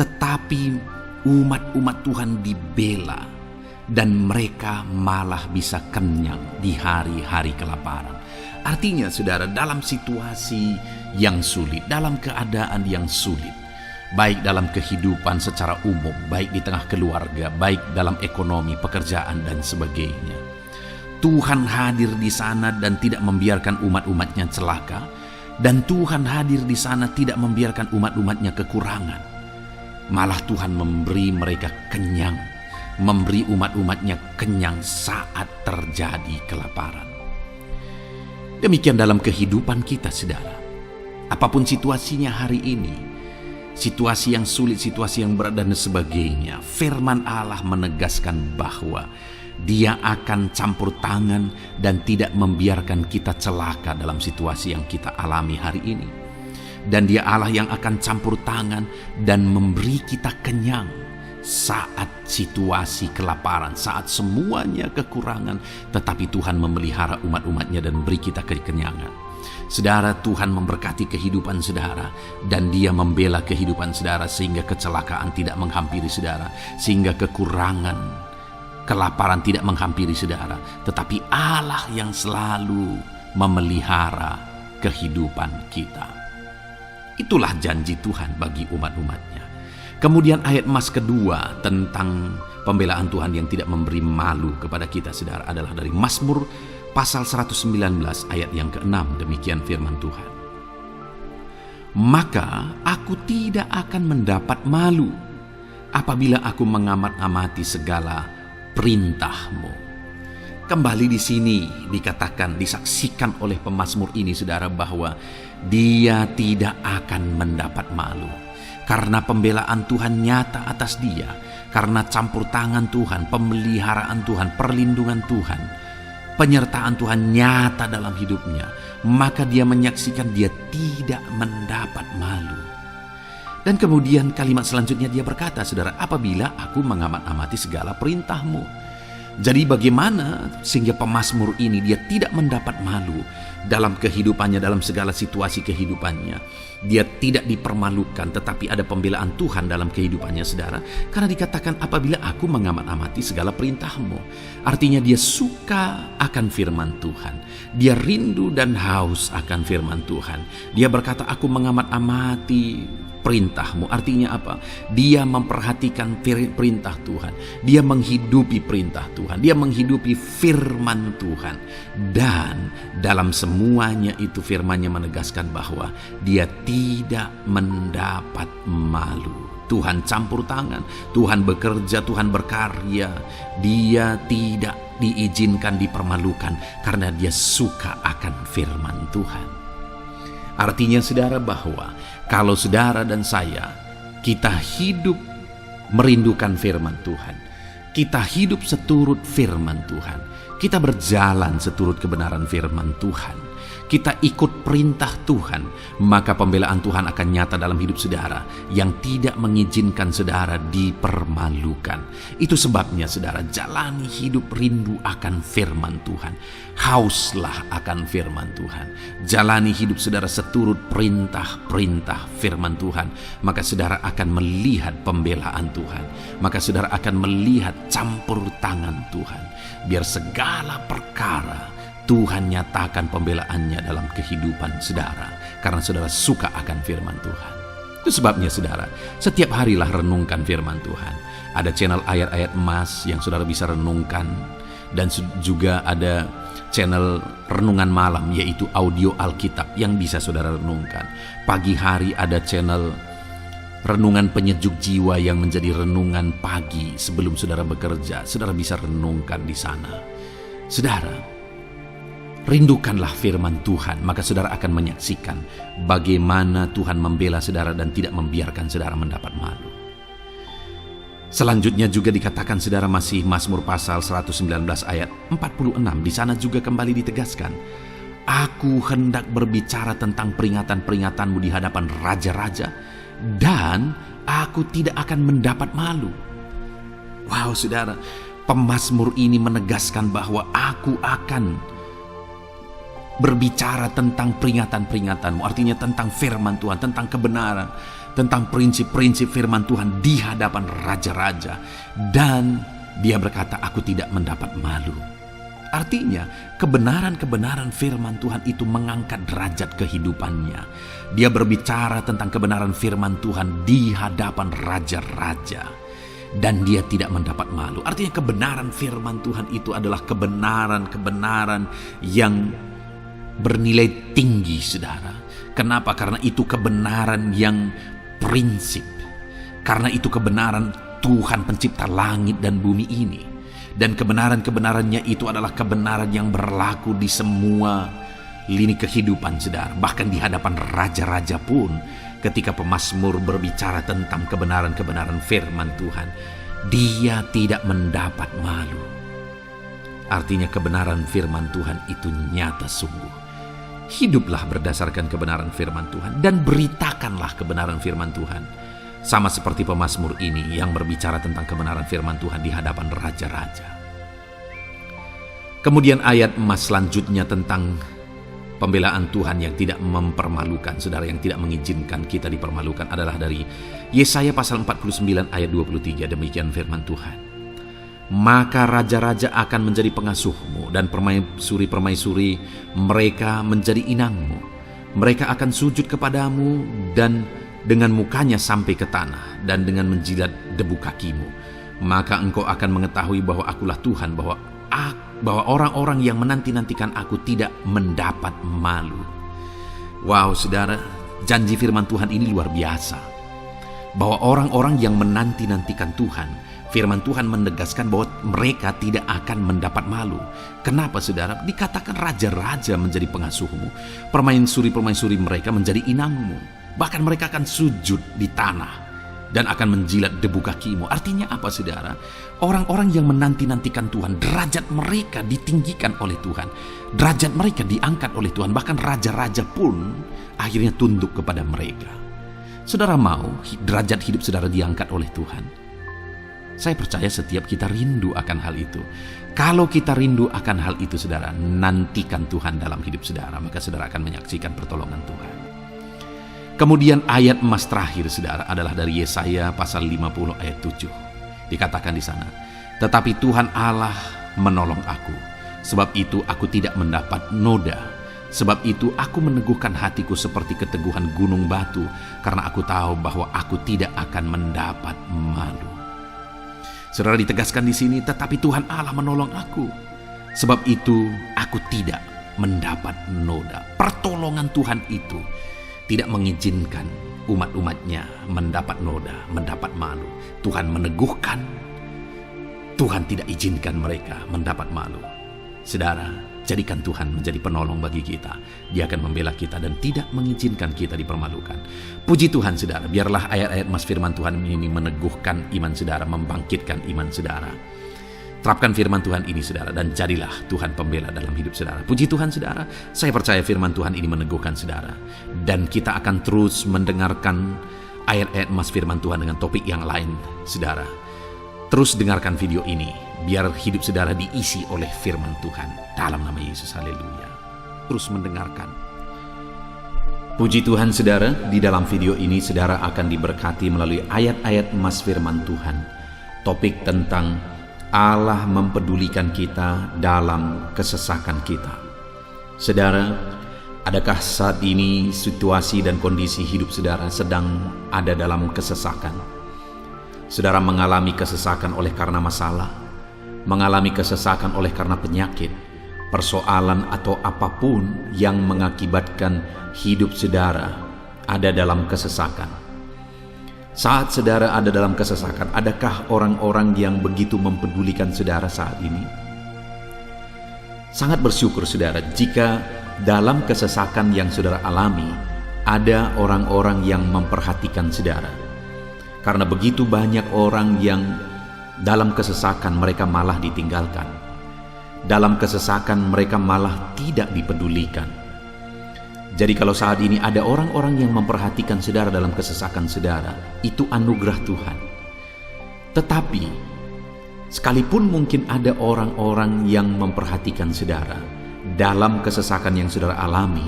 tetapi umat-umat Tuhan dibela dan mereka malah bisa kenyang di hari-hari kelaparan. Artinya saudara, dalam situasi yang sulit, dalam keadaan yang sulit, baik dalam kehidupan secara umum, baik di tengah keluarga, baik dalam ekonomi, pekerjaan dan sebagainya, Tuhan hadir di sana dan tidak membiarkan umat-umatnya celaka, dan Tuhan hadir di sana tidak membiarkan umat-umatnya kekurangan. Malah Tuhan memberi mereka kenyang, memberi umat-umatnya kenyang saat terjadi kelaparan. Demikian dalam kehidupan kita saudara. Apapun situasinya hari ini, situasi yang sulit, situasi yang berat dan sebagainya, firman Allah menegaskan bahwa Dia akan campur tangan dan tidak membiarkan kita celaka dalam situasi yang kita alami hari ini. Dan Dia Allah yang akan campur tangan dan memberi kita kenyang saat situasi kelaparan, saat semuanya kekurangan, tetapi Tuhan memelihara umat-umatnya dan beri kita kekenyangan. Saudara, Tuhan memberkati kehidupan saudara, dan Dia membela kehidupan saudara sehingga kecelakaan tidak menghampiri saudara, sehingga kekurangan, kelaparan tidak menghampiri saudara. Tetapi Allah yang selalu memelihara kehidupan kita. Itulah janji Tuhan bagi umat-umatnya. Kemudian ayat emas kedua tentang pembelaan Tuhan yang tidak memberi malu kepada kita saudara adalah dari Mazmur pasal 119 ayat yang ke-6. Demikian firman Tuhan. Maka aku tidak akan mendapat malu apabila aku mengamat-amati segala perintah-Mu. Kembali di sini dikatakan, disaksikan oleh pemazmur ini saudara, bahwa dia tidak akan mendapat malu. Karena pembelaan Tuhan nyata atas dia. Karena campur tangan Tuhan, pemeliharaan Tuhan, perlindungan Tuhan, penyertaan Tuhan nyata dalam hidupnya. Maka dia menyaksikan dia tidak mendapat malu. Dan kemudian kalimat selanjutnya dia berkata, saudara, apabila aku mengamat-amati segala perintah-Mu. Jadi bagaimana sehingga pemazmur ini dia tidak mendapat malu dalam kehidupannya, dalam segala situasi kehidupannya. Dia tidak dipermalukan, tetapi ada pembelaan Tuhan dalam kehidupannya saudara. Karena dikatakan apabila aku mengamat-amati segala perintah-Mu. Artinya dia suka akan firman Tuhan. Dia rindu dan haus akan firman Tuhan. Dia berkata aku mengamat-amati perintah-Mu. Artinya apa? Dia memperhatikan perintah Tuhan. Dia menghidupi perintah Tuhan. Dia menghidupi firman Tuhan. Dan dalam semuanya itu firman-Nya menegaskan bahwa dia tidak mendapat malu. Tuhan campur tangan, Tuhan bekerja, Tuhan berkarya. Dia tidak diizinkan dipermalukan karena dia suka akan firman Tuhan. Artinya saudara bahwa kalau saudara dan saya, kita hidup merindukan firman Tuhan, kita hidup seturut firman Tuhan, kita berjalan seturut kebenaran firman Tuhan, kita ikut perintah Tuhan, maka pembelaan Tuhan akan nyata dalam hidup saudara yang tidak mengizinkan saudara dipermalukan. Itu sebabnya saudara, jalani hidup rindu akan firman Tuhan. Hauslah akan firman Tuhan. Jalani hidup saudara seturut perintah-perintah firman Tuhan. Maka saudara akan melihat pembelaan Tuhan. Maka saudara akan melihat campur tangan Tuhan. Biar segala perkara Tuhan nyatakan pembelaannya dalam kehidupan saudara. Karena saudara suka akan firman Tuhan. Itu sebabnya saudara, setiap harilah renungkan firman Tuhan. Ada channel ayat-ayat emas yang saudara bisa renungkan. Dan juga ada channel renungan malam, yaitu audio Alkitab yang bisa saudara renungkan. Pagi hari ada channel renungan penyejuk jiwa yang menjadi renungan pagi sebelum saudara bekerja. Saudara bisa renungkan di sana. Saudara, rindukanlah firman Tuhan, maka saudara akan menyaksikan bagaimana Tuhan membela saudara dan tidak membiarkan saudara mendapat malu. Selanjutnya juga dikatakan saudara, masih Mazmur pasal 119 ayat 46. Di sana juga kembali ditegaskan, aku hendak berbicara tentang peringatan-peringatan-Mu di hadapan raja-raja, dan aku tidak akan mendapat malu. Wow saudara, pemazmur ini menegaskan bahwa aku akan berbicara tentang peringatan-peringatan-Mu. Artinya tentang firman Tuhan, tentang kebenaran, tentang prinsip-prinsip firman Tuhan di hadapan raja-raja. Dan dia berkata, aku tidak mendapat malu. Artinya kebenaran-kebenaran firman Tuhan itu mengangkat derajat kehidupannya. Dia berbicara tentang kebenaran firman Tuhan di hadapan raja-raja. Dan dia tidak mendapat malu. Artinya kebenaran firman Tuhan itu adalah kebenaran-kebenaran yang bernilai tinggi saudara. Kenapa? Karena itu kebenaran yang prinsip. Karena itu kebenaran Tuhan pencipta langit dan bumi ini. Dan kebenaran-kebenarannya itu adalah kebenaran yang berlaku di semua lini kehidupan saudara. Bahkan di hadapan raja-raja pun, ketika pemazmur berbicara tentang kebenaran-kebenaran firman Tuhan, dia tidak mendapat malu. Artinya kebenaran firman Tuhan itu nyata sungguh. Hiduplah berdasarkan kebenaran firman Tuhan dan beritakanlah kebenaran firman Tuhan. Sama seperti pemazmur ini yang berbicara tentang kebenaran firman Tuhan di hadapan raja-raja. Kemudian ayat emas selanjutnya tentang pembelaan Tuhan yang tidak mempermalukan, saudara, yang tidak mengizinkan kita dipermalukan adalah dari Yesaya pasal 49 ayat 23. Demikian firman Tuhan. Maka raja-raja akan menjadi pengasuhmu dan permaisuri-permaisuri mereka menjadi inangmu. Mereka akan sujud kepadamu dan dengan mukanya sampai ke tanah dan dengan menjilat debu kakimu. Maka engkau akan mengetahui bahwa akulah Tuhan, bahwa orang-orang yang menanti-nantikan aku tidak mendapat malu. Wow, saudara, janji firman Tuhan ini luar biasa. Bahwa orang-orang yang menanti-nantikan Tuhan, firman Tuhan menegaskan bahwa mereka tidak akan mendapat malu. Kenapa, saudara? Dikatakan raja-raja menjadi pengasuhmu, permaisuri-permaisuri mereka menjadi inangmu. Bahkan mereka akan sujud di tanah dan akan menjilat debu kakimu. Artinya apa, saudara? Orang-orang yang menanti-nantikan Tuhan, derajat mereka ditinggikan oleh Tuhan. Derajat mereka diangkat oleh Tuhan. Bahkan raja-raja pun akhirnya tunduk kepada mereka. Saudara mau derajat hidup saudara diangkat oleh Tuhan? Saya percaya setiap kita rindu akan hal itu. Kalau kita rindu akan hal itu, saudara, nantikan Tuhan dalam hidup saudara, maka saudara akan menyaksikan pertolongan Tuhan. Kemudian ayat emas terakhir, saudara, adalah dari Yesaya pasal 50 ayat 7. Dikatakan di sana, tetapi Tuhan Allah menolong aku, sebab itu aku tidak mendapat noda. Sebab itu aku meneguhkan hatiku seperti keteguhan gunung batu, karena aku tahu bahwa aku tidak akan mendapat malu. Saudara, ditegaskan di sini, tetapi Tuhan Allah menolong aku. Sebab itu aku tidak mendapat noda. Pertolongan Tuhan itu tidak mengizinkan umat-umatnya mendapat noda, mendapat malu. Tuhan meneguhkan, Tuhan tidak izinkan mereka mendapat malu. Saudara, jadikan Tuhan menjadi penolong bagi kita. Dia akan membela kita dan tidak mengizinkan kita dipermalukan. Puji Tuhan, saudara, biarlah ayat-ayat emas firman Tuhan ini meneguhkan iman saudara, membangkitkan iman saudara. Terapkan firman Tuhan ini, saudara, dan jadilah Tuhan pembela dalam hidup saudara. Puji Tuhan, saudara, saya percaya firman Tuhan ini meneguhkan saudara. Dan kita akan terus mendengarkan ayat-ayat emas firman Tuhan dengan topik yang lain, saudara. Terus dengarkan video ini, biar hidup saudara diisi oleh firman Tuhan. Dalam nama Yesus, haleluya. Terus mendengarkan. Puji Tuhan, saudara, di dalam video ini saudara akan diberkati melalui ayat-ayat emas firman Tuhan. Topik tentang Allah mempedulikan kita dalam kesesakan kita. Saudara, adakah saat ini situasi dan kondisi hidup saudara sedang ada dalam kesesakan? Saudara mengalami kesesakan oleh karena masalah, mengalami kesesakan oleh karena penyakit, persoalan atau apapun yang mengakibatkan hidup saudara ada dalam kesesakan. Saat saudara ada dalam kesesakan, adakah orang-orang yang begitu mempedulikan saudara saat ini? Sangat bersyukur, saudara, jika dalam kesesakan yang saudara alami, ada orang-orang yang memperhatikan saudara. Karena begitu banyak orang yang dalam kesesakan mereka malah ditinggalkan. Dalam kesesakan mereka malah tidak dipedulikan. Jadi kalau saat ini ada orang-orang yang memperhatikan saudara dalam kesesakan saudara, itu anugerah Tuhan. Tetapi sekalipun mungkin ada orang-orang yang memperhatikan saudara dalam kesesakan yang saudara alami,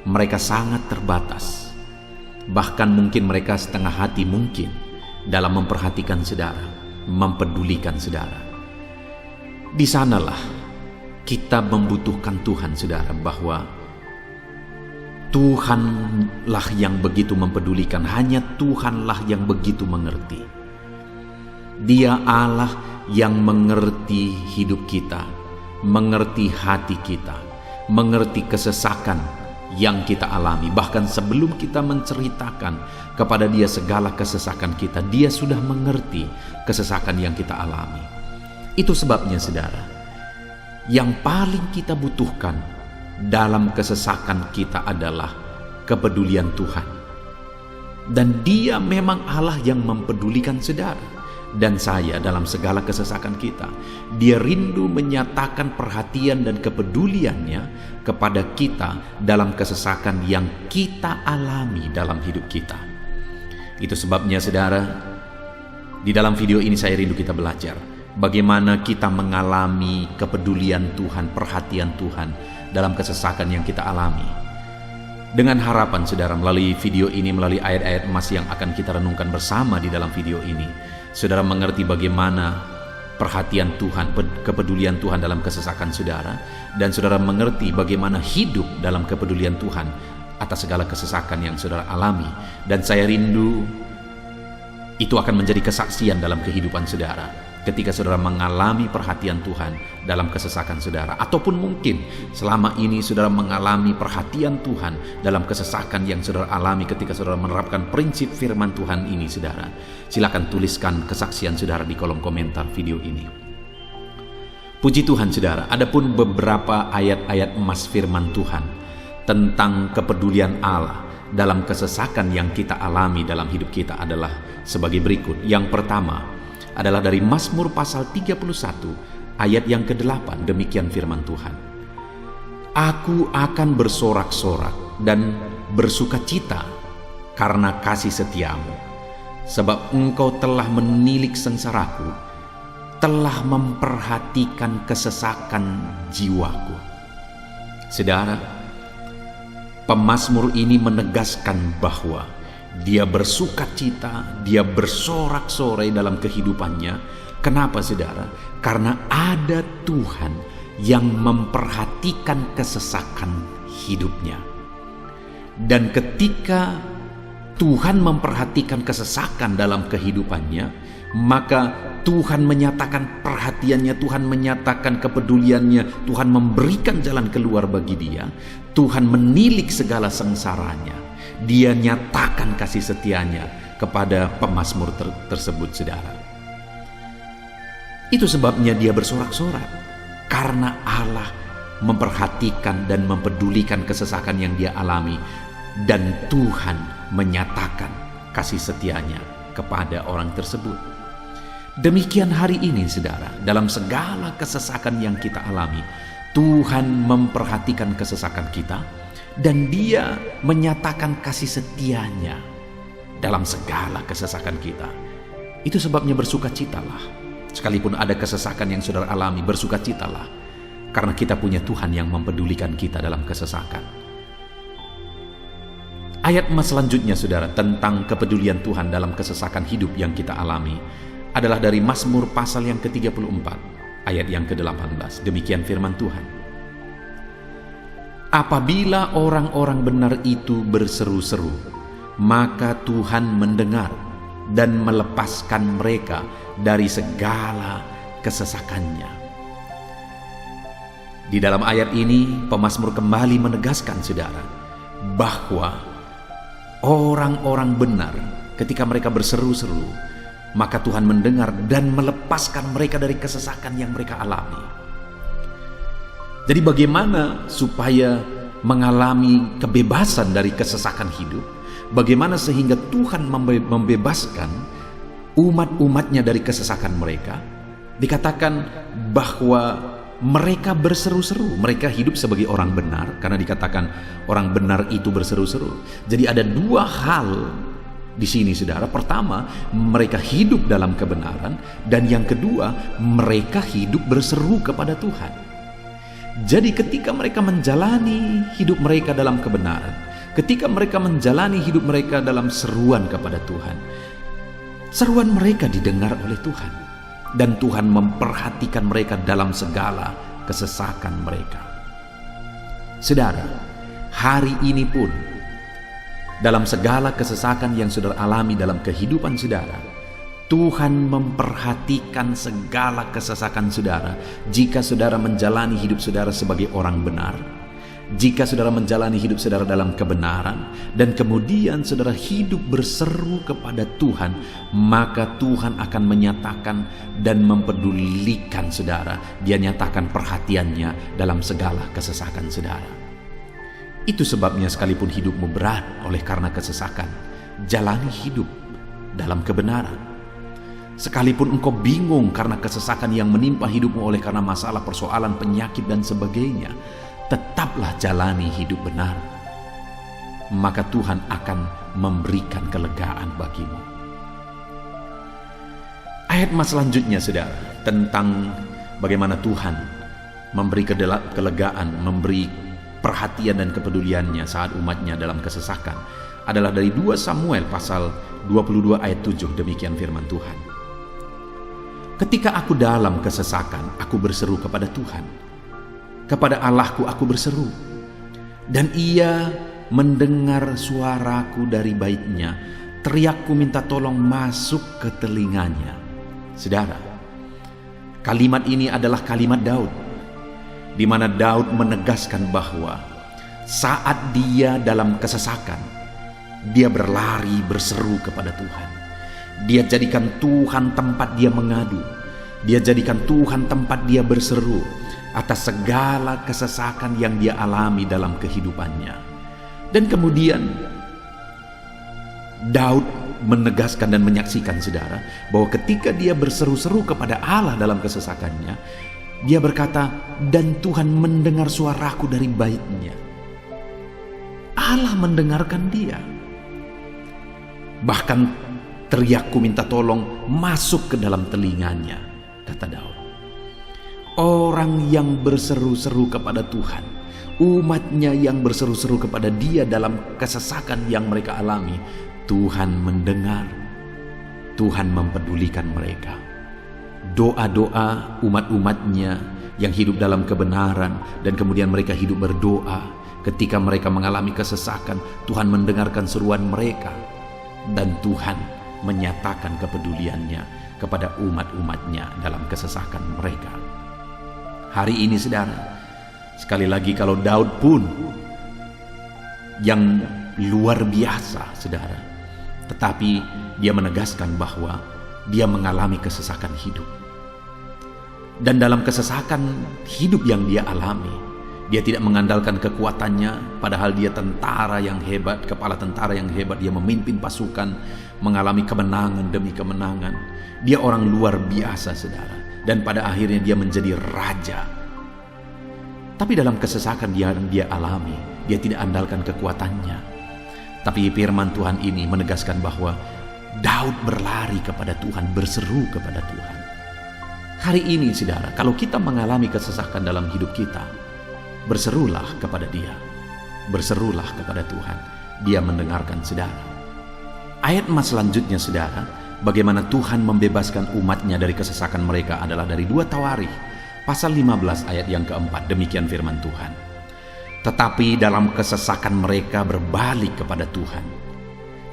mereka sangat terbatas. Bahkan mungkin mereka setengah hati mungkin dalam memperhatikan saudara, mempedulikan saudara. Di sanalah kita membutuhkan Tuhan, saudara, bahwa Tuhanlah yang begitu mempedulikan, hanya Tuhanlah yang begitu mengerti. Dia Allah yang mengerti hidup kita, mengerti hati kita, mengerti kesesakan yang kita alami. Bahkan sebelum kita menceritakan kepada Dia segala kesesakan kita, Dia sudah mengerti kesesakan yang kita alami. Itu sebabnya, saudara, yang paling kita butuhkan dalam kesesakan kita adalah kepedulian Tuhan. Dan Dia memang Allah yang mempedulikan saudara. dan saya dalam segala kesesakan kita. Dia rindu menyatakan perhatian dan kepeduliannya kepada kita dalam kesesakan yang kita alami dalam hidup kita. Itu sebabnya saudara, di dalam video ini saya rindu kita belajar bagaimana kita mengalami kepedulian Tuhan, perhatian Tuhan dalam kesesakan yang kita alami. Dengan harapan saudara, melalui video ini, melalui ayat-ayat emas yang akan kita renungkan bersama di dalam video ini, saudara mengerti bagaimana perhatian Tuhan, kepedulian Tuhan dalam kesesakan saudara, dan saudara mengerti bagaimana hidup dalam kepedulian Tuhan atas segala kesesakan yang saudara alami. Dan saya rindu itu akan menjadi kesaksian dalam kehidupan saudara ketika saudara mengalami perhatian Tuhan dalam kesesakan saudara, ataupun mungkin selama ini saudara mengalami perhatian Tuhan dalam kesesakan yang saudara alami ketika saudara menerapkan prinsip firman Tuhan ini. Saudara, silakan tuliskan kesaksian saudara di kolom komentar video ini. Puji Tuhan saudara, adapun beberapa ayat-ayat emas firman Tuhan tentang kepedulian Allah dalam kesesakan yang kita alami dalam hidup kita adalah sebagai berikut. Yang pertama adalah dari Mazmur pasal 31 ayat yang ke-8. Demikian firman Tuhan. Aku akan bersorak-sorak dan bersukacita karena kasih setiamu, sebab engkau telah menilik sengsaraku, telah memperhatikan kesesakan jiwaku. Saudara, pemazmur ini menegaskan bahwa dia bersukacita, dia bersorak-sorai dalam kehidupannya. Kenapa saudara? Karena ada Tuhan yang memperhatikan kesesakan hidupnya. Dan ketika Tuhan memperhatikan kesesakan dalam kehidupannya, maka Tuhan menyatakan perhatiannya, Tuhan menyatakan kepeduliannya, Tuhan memberikan jalan keluar bagi dia, Tuhan menilik segala sengsaranya. Dia nyatakan kasih setianya kepada pemazmur tersebut saudara. Itu sebabnya dia bersorak-sorak, karena Allah memperhatikan dan mempedulikan kesesakan yang dia alami, dan Tuhan menyatakan kasih setianya kepada orang tersebut. Demikian hari ini saudara, dalam segala kesesakan yang kita alami, Tuhan memperhatikan kesesakan kita, dan dia menyatakan kasih setianya dalam segala kesesakan kita. Itu sebabnya bersukacitalah. Sekalipun ada kesesakan yang saudara alami, bersukacitalah, karena kita punya Tuhan yang mempedulikan kita dalam kesesakan. Ayat emas selanjutnya saudara, tentang kepedulian Tuhan dalam kesesakan hidup yang kita alami, adalah dari Mazmur pasal yang ke-34 ayat yang ke-18. Demikian firman Tuhan. Apabila orang-orang benar itu berseru-seru, maka Tuhan mendengar dan melepaskan mereka dari segala kesesakannya. Di dalam ayat ini, pemazmur kembali menegaskan saudara, bahwa orang-orang benar ketika mereka berseru-seru, maka Tuhan mendengar dan melepaskan mereka dari kesesakan yang mereka alami. Jadi bagaimana supaya mengalami kebebasan dari kesesakan hidup? Bagaimana sehingga Tuhan membebaskan umat-umatnya dari kesesakan mereka? Dikatakan bahwa mereka berseru-seru, mereka hidup sebagai orang benar, karena dikatakan orang benar itu berseru-seru. Jadi ada dua hal di sini saudara. Pertama, mereka hidup dalam kebenaran, dan yang kedua, mereka hidup berseru kepada Tuhan. Jadi ketika mereka menjalani hidup mereka dalam kebenaran, ketika mereka menjalani hidup mereka dalam seruan kepada Tuhan, seruan mereka didengar oleh Tuhan, dan Tuhan memperhatikan mereka dalam segala kesesakan mereka. Saudara, hari ini pun dalam segala kesesakan yang saudara alami dalam kehidupan saudara, Tuhan memperhatikan segala kesesakan saudara. Jika saudara menjalani hidup saudara sebagai orang benar, jika saudara menjalani hidup saudara dalam kebenaran, dan kemudian saudara hidup berseru kepada Tuhan, maka Tuhan akan menyatakan dan mempedulikan saudara. Dia nyatakan perhatiannya dalam segala kesesakan saudara. Itu sebabnya sekalipun hidupmu berat oleh karena kesesakan, jalani hidup dalam kebenaran. Sekalipun engkau bingung karena kesesakan yang menimpa hidupmu oleh karena masalah, persoalan, penyakit dan sebagainya, tetaplah jalani hidup benar. Maka Tuhan akan memberikan kelegaan bagimu. Ayat mas selanjutnya, saudara, tentang bagaimana Tuhan memberi kelegaan, memberi perhatian dan kepeduliannya saat umatnya dalam kesesakan adalah dari 2 Samuel pasal 22 ayat 7. Demikian firman Tuhan. Ketika aku dalam kesesakan, aku berseru kepada Tuhan. Kepada Allahku aku berseru. Dan ia mendengar suaraku dari baitnya. Teriakku minta tolong masuk ke telinganya. Saudara, kalimat ini adalah kalimat Daud, di mana Daud menegaskan bahwa saat dia dalam kesesakan, dia berlari berseru kepada Tuhan. Dia jadikan Tuhan tempat dia mengadu. Dia jadikan Tuhan tempat dia berseru atas segala kesesakan yang dia alami dalam kehidupannya. Dan kemudian Daud menegaskan dan menyaksikan, saudara, bahwa ketika dia berseru-seru kepada Allah dalam kesesakannya, dia berkata, dan Tuhan mendengar suaraku dari baitnya. Allah mendengarkan dia. Bahkan teriakku minta tolong masuk ke dalam telinganya, kata Daud. Orang yang berseru-seru kepada Tuhan, umatnya yang berseru-seru kepada dia dalam kesesakan yang mereka alami, Tuhan mendengar, Tuhan mempedulikan mereka. Doa-doa umat-umatnya yang hidup dalam kebenaran dan kemudian mereka hidup berdoa ketika mereka mengalami kesesakan, Tuhan mendengarkan seruan mereka dan Tuhan menyatakan kepeduliannya kepada umat-umatnya dalam kesesakan mereka. Hari ini, saudara, sekali lagi kalau Daud pun yang luar biasa, saudara, tetapi dia menegaskan bahwa dia mengalami kesesakan hidup. Dan dalam kesesakan hidup yang dia alami, dia tidak mengandalkan kekuatannya, padahal dia tentara yang hebat, kepala tentara yang hebat. Dia memimpin pasukan, mengalami kemenangan demi kemenangan. Dia orang luar biasa, saudara. Dan pada akhirnya dia menjadi raja. Tapi dalam kesesakan yang dia alami, dia tidak andalkan kekuatannya. Tapi firman Tuhan ini menegaskan bahwa Daud berlari kepada Tuhan, berseru kepada Tuhan. Hari ini, saudara, kalau kita mengalami kesesakan dalam hidup kita, berserulah kepada Dia, berserulah kepada Tuhan. Dia mendengarkan, saudara. Ayat mas selanjutnya, saudara, bagaimana Tuhan membebaskan umatnya dari kesesakan mereka adalah dari 2 Tawarikh pasal 15 ayat yang keempat. Demikian firman Tuhan. Tetapi dalam kesesakan mereka berbalik kepada Tuhan,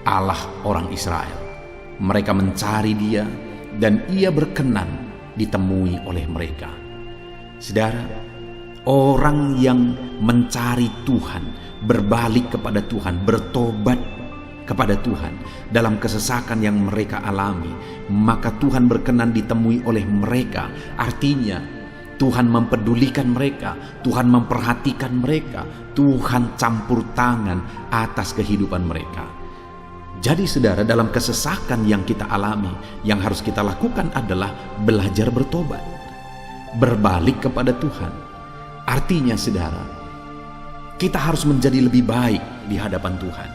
Allah orang Israel. Mereka mencari Dia dan Ia berkenan ditemui oleh mereka. Saudara, orang yang mencari Tuhan, berbalik kepada Tuhan, bertobat kepada Tuhan dalam kesesakan yang mereka alami, maka Tuhan berkenan ditemui oleh mereka. Artinya Tuhan mempedulikan mereka, Tuhan memperhatikan mereka, Tuhan campur tangan atas kehidupan mereka. Jadi saudara, dalam kesesakan yang kita alami, yang harus kita lakukan adalah belajar bertobat, berbalik kepada Tuhan. Artinya saudara, kita harus menjadi lebih baik di hadapan Tuhan.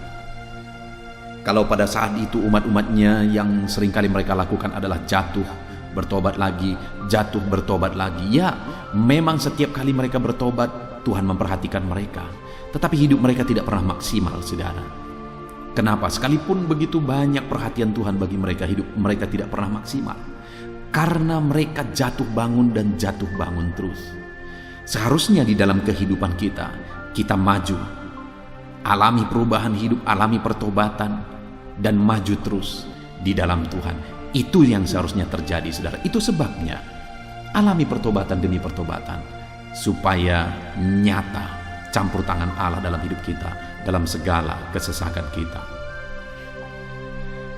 Kalau pada saat itu umat-umatnya yang seringkali mereka lakukan adalah jatuh, bertobat lagi, jatuh, bertobat lagi. Ya, memang setiap kali mereka bertobat, Tuhan memperhatikan mereka. Tetapi hidup mereka tidak pernah maksimal, saudara. Kenapa? Sekalipun begitu banyak perhatian Tuhan bagi mereka, hidup mereka tidak pernah maksimal. Karena mereka jatuh bangun dan jatuh bangun terus. Seharusnya di dalam kehidupan kita, kita maju, alami perubahan hidup, alami pertobatan, dan maju terus di dalam Tuhan. Itu yang seharusnya terjadi, saudara. Itu sebabnya alami pertobatan demi pertobatan, supaya nyata campur tangan Allah dalam hidup kita, dalam segala kesesakan kita.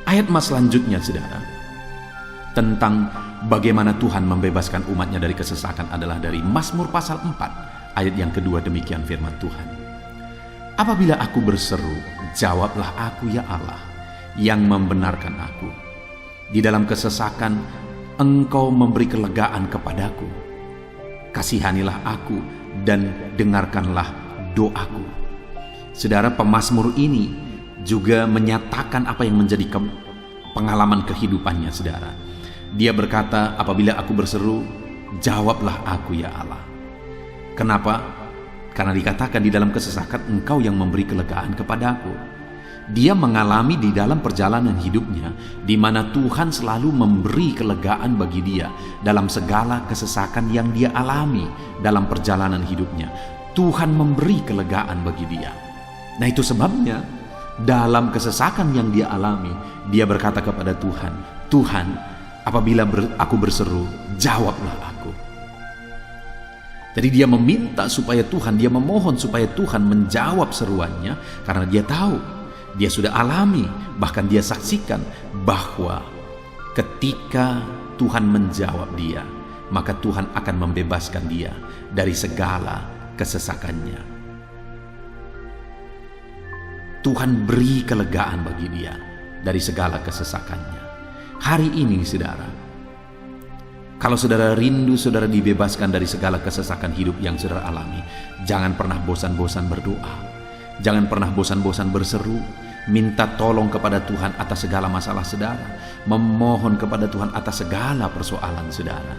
Ayat mas selanjutnya, saudara, tentang bagaimana Tuhan membebaskan umatnya dari kesesakan adalah dari Mazmur pasal 4 ayat yang kedua. Demikian firman Tuhan. Apabila aku berseru, jawablah aku ya Allah, yang membenarkan aku. Di dalam kesesakan, Engkau memberi kelegaan kepadaku. Kasihanilah aku dan dengarkanlah doaku. Saudara, pemazmur ini juga menyatakan apa yang menjadi pengalaman kehidupannya, saudara. Dia berkata, apabila aku berseru, jawablah aku ya Allah. Kenapa? Karena dikatakan di dalam kesesakan Engkau yang memberi kelegaan kepadaku. Dia mengalami di dalam perjalanan hidupnya di mana Tuhan selalu memberi kelegaan bagi dia dalam segala kesesakan yang dia alami dalam perjalanan hidupnya. Tuhan memberi kelegaan bagi dia. Nah, itu sebabnya dalam kesesakan yang dia alami, dia berkata kepada Tuhan, Tuhan, apabila aku berseru, jawablah aku. Jadi dia meminta supaya Tuhan, dia memohon supaya Tuhan menjawab seruannya, karena dia tahu, dia sudah alami, bahkan dia saksikan bahwa ketika Tuhan menjawab dia, maka Tuhan akan membebaskan dia dari segala kesesakannya. Tuhan beri kelegaan bagi dia dari segala kesesakannya. Hari ini, saudara, kalau saudara rindu saudara dibebaskan dari segala kesesakan hidup yang saudara alami, jangan pernah bosan-bosan berdoa. Jangan pernah bosan-bosan berseru, minta tolong kepada Tuhan atas segala masalah saudara, memohon kepada Tuhan atas segala persoalan saudara.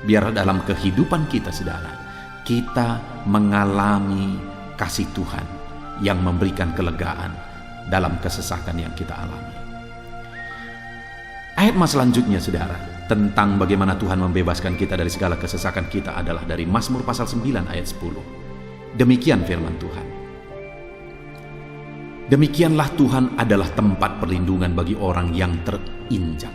Biar dalam kehidupan kita, saudara, kita mengalami kasih Tuhan yang memberikan kelegaan dalam kesesakan yang kita alami. Ayat selanjutnya, saudara, tentang bagaimana Tuhan membebaskan kita dari segala kesesakan kita adalah dari Mazmur pasal 9 ayat 10. Demikian firman Tuhan. Demikianlah Tuhan adalah tempat perlindungan bagi orang yang terinjak,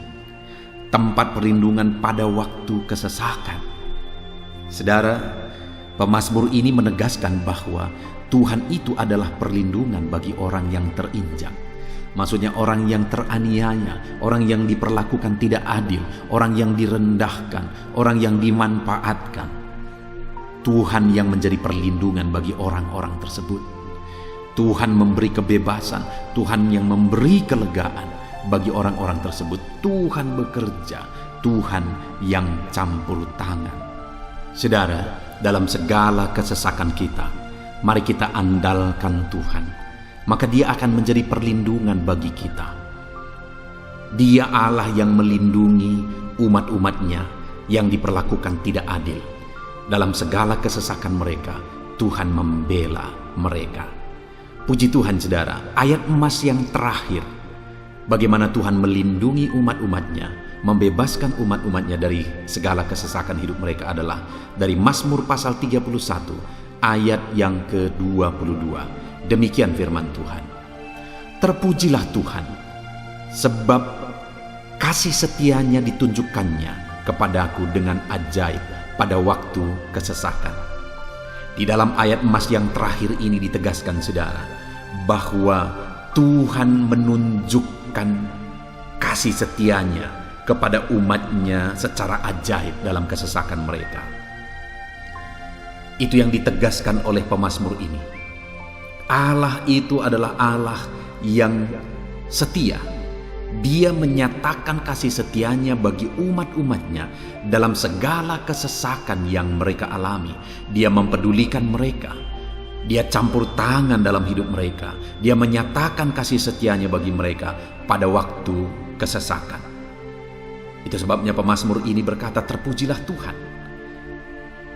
tempat perlindungan pada waktu kesesakan. Saudara, pemazmur ini menegaskan bahwa Tuhan itu adalah perlindungan bagi orang yang terinjak. Maksudnya orang yang teraniaya, orang yang diperlakukan tidak adil, orang yang direndahkan, orang yang dimanfaatkan. Tuhan yang menjadi perlindungan bagi orang-orang tersebut. Tuhan memberi kebebasan, Tuhan yang memberi kelegaan bagi orang-orang tersebut. Tuhan bekerja, Tuhan yang campur tangan. Saudara, dalam segala kesesakan kita, mari kita andalkan Tuhan, maka Dia akan menjadi perlindungan bagi kita. Dia Allah yang melindungi umat-umatnya yang diperlakukan tidak adil. Dalam segala kesesakan mereka, Tuhan membela mereka. Puji Tuhan, saudara, ayat emas yang terakhir, bagaimana Tuhan melindungi umat-umatnya, membebaskan umat-umatnya dari segala kesesakan hidup mereka adalah dari Mazmur pasal 31 ayat yang ke-22. Demikian firman Tuhan. Terpujilah Tuhan, sebab kasih setianya ditunjukkannya kepadaku dengan ajaib pada waktu kesesakan. Di dalam ayat emas yang terakhir ini ditegaskan, saudara, bahwa Tuhan menunjukkan kasih setianya kepada umatnya secara ajaib dalam kesesakan mereka. Itu yang ditegaskan oleh pemazmur ini. Allah itu adalah Allah yang setia. Dia menyatakan kasih setianya bagi umat-umatnya dalam segala kesesakan yang mereka alami. Dia mempedulikan mereka. Dia campur tangan dalam hidup mereka. Dia menyatakan kasih setianya bagi mereka pada waktu kesesakan. Itu sebabnya pemazmur ini berkata, terpujilah Tuhan.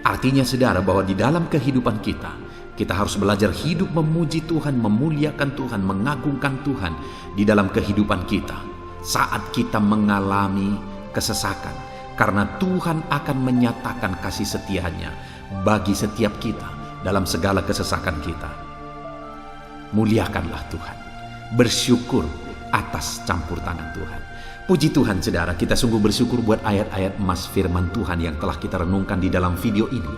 Artinya, saudara, bahwa di dalam kehidupan kita harus belajar hidup memuji Tuhan, memuliakan Tuhan, mengagungkan Tuhan di dalam kehidupan kita saat kita mengalami kesesakan. Karena Tuhan akan menyatakan kasih setianya bagi setiap kita dalam segala kesesakan kita. Muliakanlah Tuhan, bersyukur atas campur tangan Tuhan. Puji Tuhan, saudara, kita sungguh bersyukur buat ayat-ayat emas firman Tuhan yang telah kita renungkan di dalam video ini,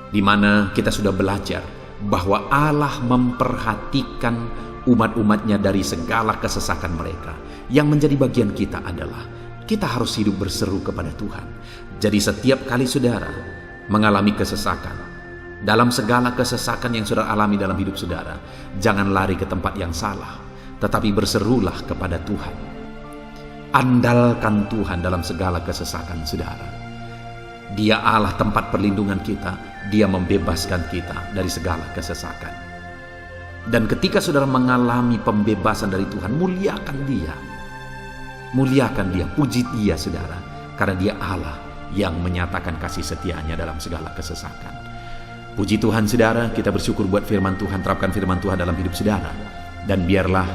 di mana kita sudah belajar bahwa Allah memperhatikan umat-umatnya dari segala kesesakan mereka. Yang menjadi bagian kita adalah kita harus hidup berseru kepada Tuhan. Jadi setiap kali saudara mengalami kesesakan, dalam segala kesesakan yang saudara alami dalam hidup saudara, jangan lari ke tempat yang salah, tetapi berserulah kepada Tuhan. Andalkan Tuhan dalam segala kesesakan saudara. Dia Allah tempat perlindungan kita. Dia membebaskan kita dari segala kesesakan. Dan ketika saudara mengalami pembebasan dari Tuhan, muliakan Dia. Muliakan Dia, puji Dia saudara. Karena Dia Allah yang menyatakan kasih setianya dalam segala kesesakan. Puji Tuhan saudara, kita bersyukur buat firman Tuhan. Terapkan firman Tuhan dalam hidup saudara. Dan biarlah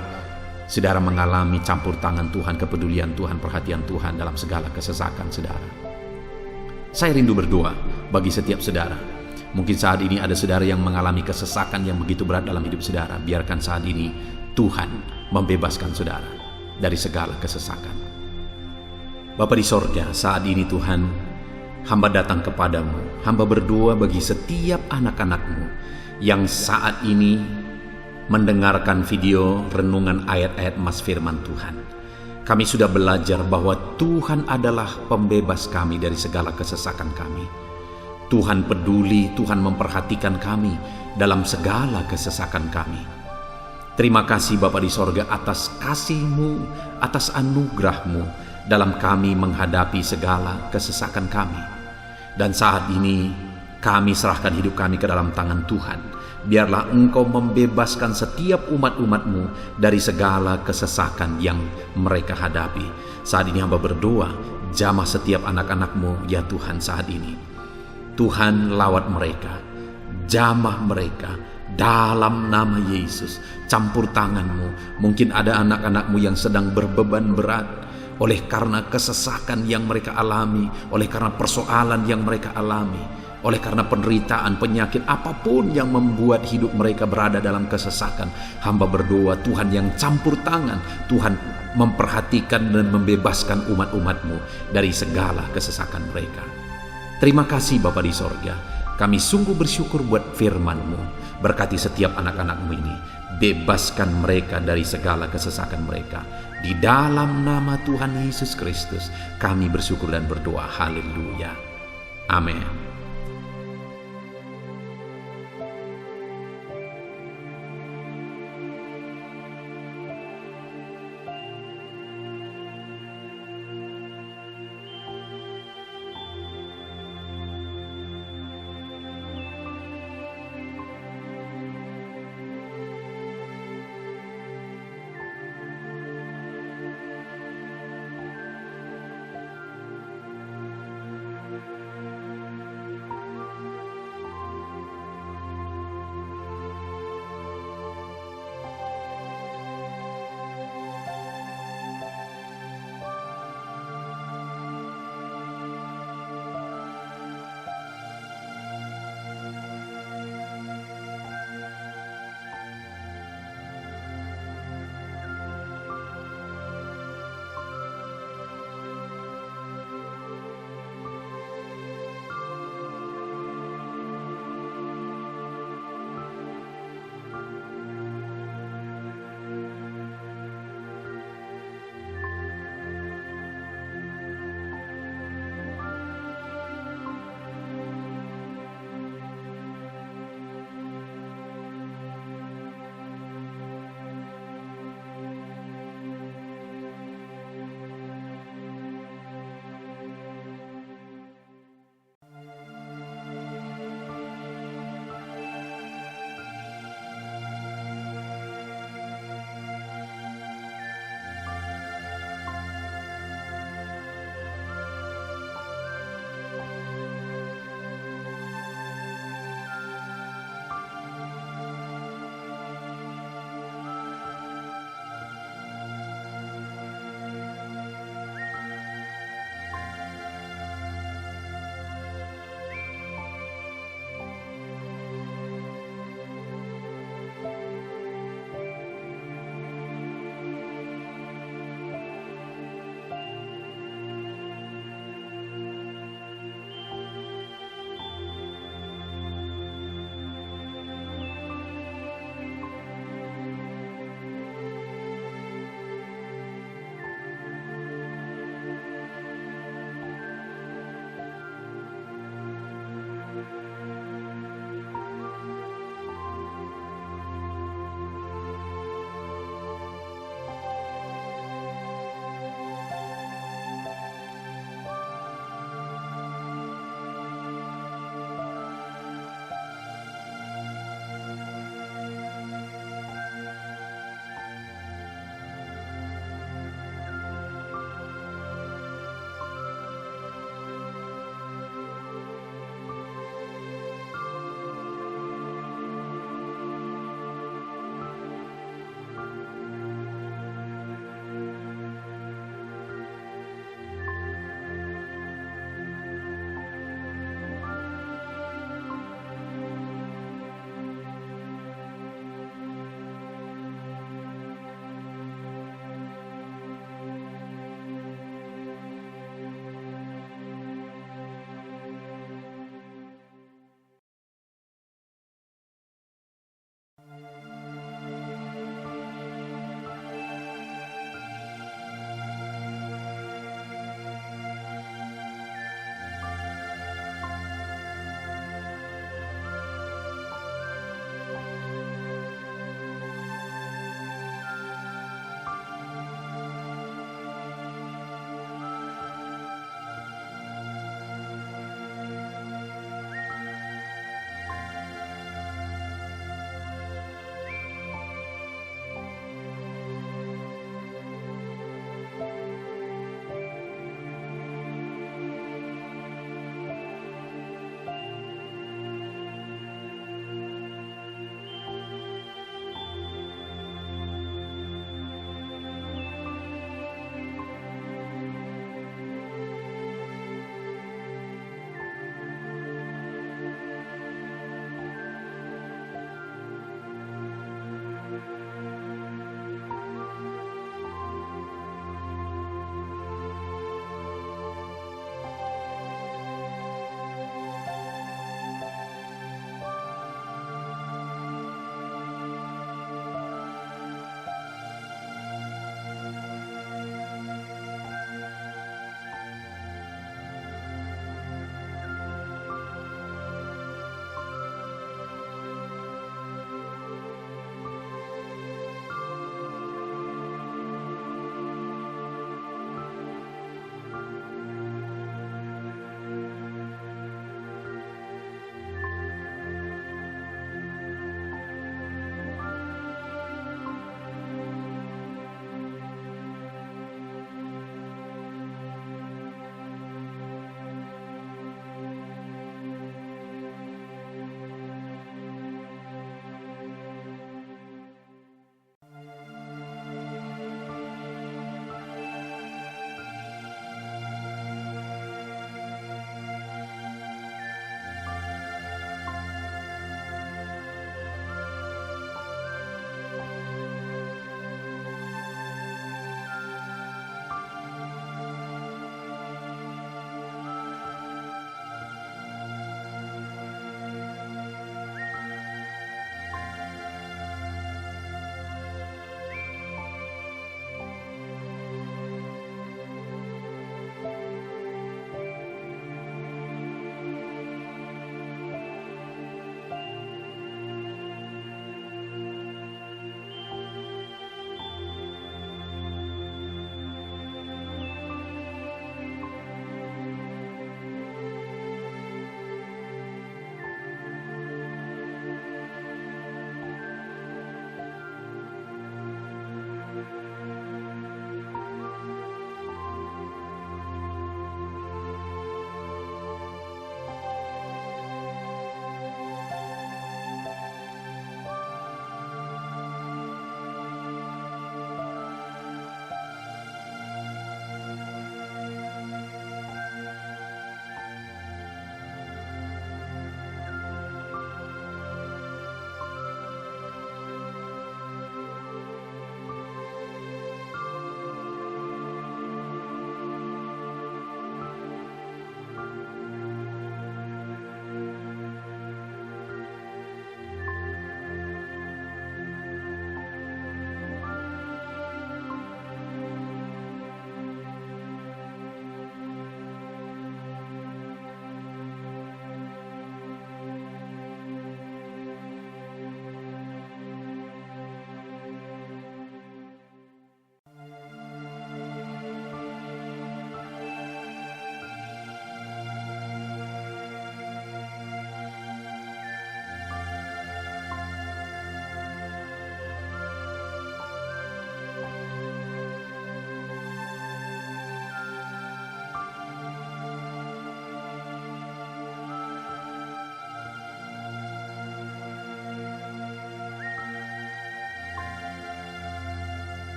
saudara mengalami campur tangan Tuhan, kepedulian Tuhan, perhatian Tuhan dalam segala kesesakan saudara. Saya rindu berdoa bagi setiap saudara. Mungkin saat ini ada saudara yang mengalami kesesakan yang begitu berat dalam hidup saudara. Biarkan saat ini Tuhan membebaskan saudara dari segala kesesakan. Bapa di sorga, saat ini Tuhan, hamba datang kepadamu. Hamba berdoa bagi setiap anak-anak-Mu yang saat ini mendengarkan video renungan ayat-ayat emas firman Tuhan. Kami sudah belajar bahwa Tuhan adalah pembebas kami dari segala kesesakan kami. Tuhan peduli, Tuhan memperhatikan kami dalam segala kesesakan kami. Terima kasih Bapa di sorga atas kasih-Mu, atas anugerah-Mu dalam kami menghadapi segala kesesakan kami. Dan saat ini kami serahkan hidup kami ke dalam tangan Tuhan. Biarlah Engkau membebaskan setiap umat-umat-Mu dari segala kesesakan yang mereka hadapi. Saat ini hamba berdoa, jamah setiap anak-anak-Mu ya Tuhan saat ini. Tuhan lawat mereka, jamah mereka dalam nama Yesus. Campur tangan-Mu. Mungkin ada anak-anak-Mu yang sedang berbeban berat oleh karena kesesakan yang mereka alami, oleh karena persoalan yang mereka alami, oleh karena penderitaan, penyakit, apapun yang membuat hidup mereka berada dalam kesesakan. Hamba berdoa Tuhan yang campur tangan, Tuhan memperhatikan dan membebaskan umat-umat-Mu dari segala kesesakan mereka. Terima kasih Bapa di sorga. Kami sungguh bersyukur buat firman-Mu. Berkati setiap anak-anak-Mu ini. Bebaskan mereka dari segala kesesakan mereka. Di dalam nama Tuhan Yesus Kristus kami bersyukur dan berdoa. Haleluya. Amin.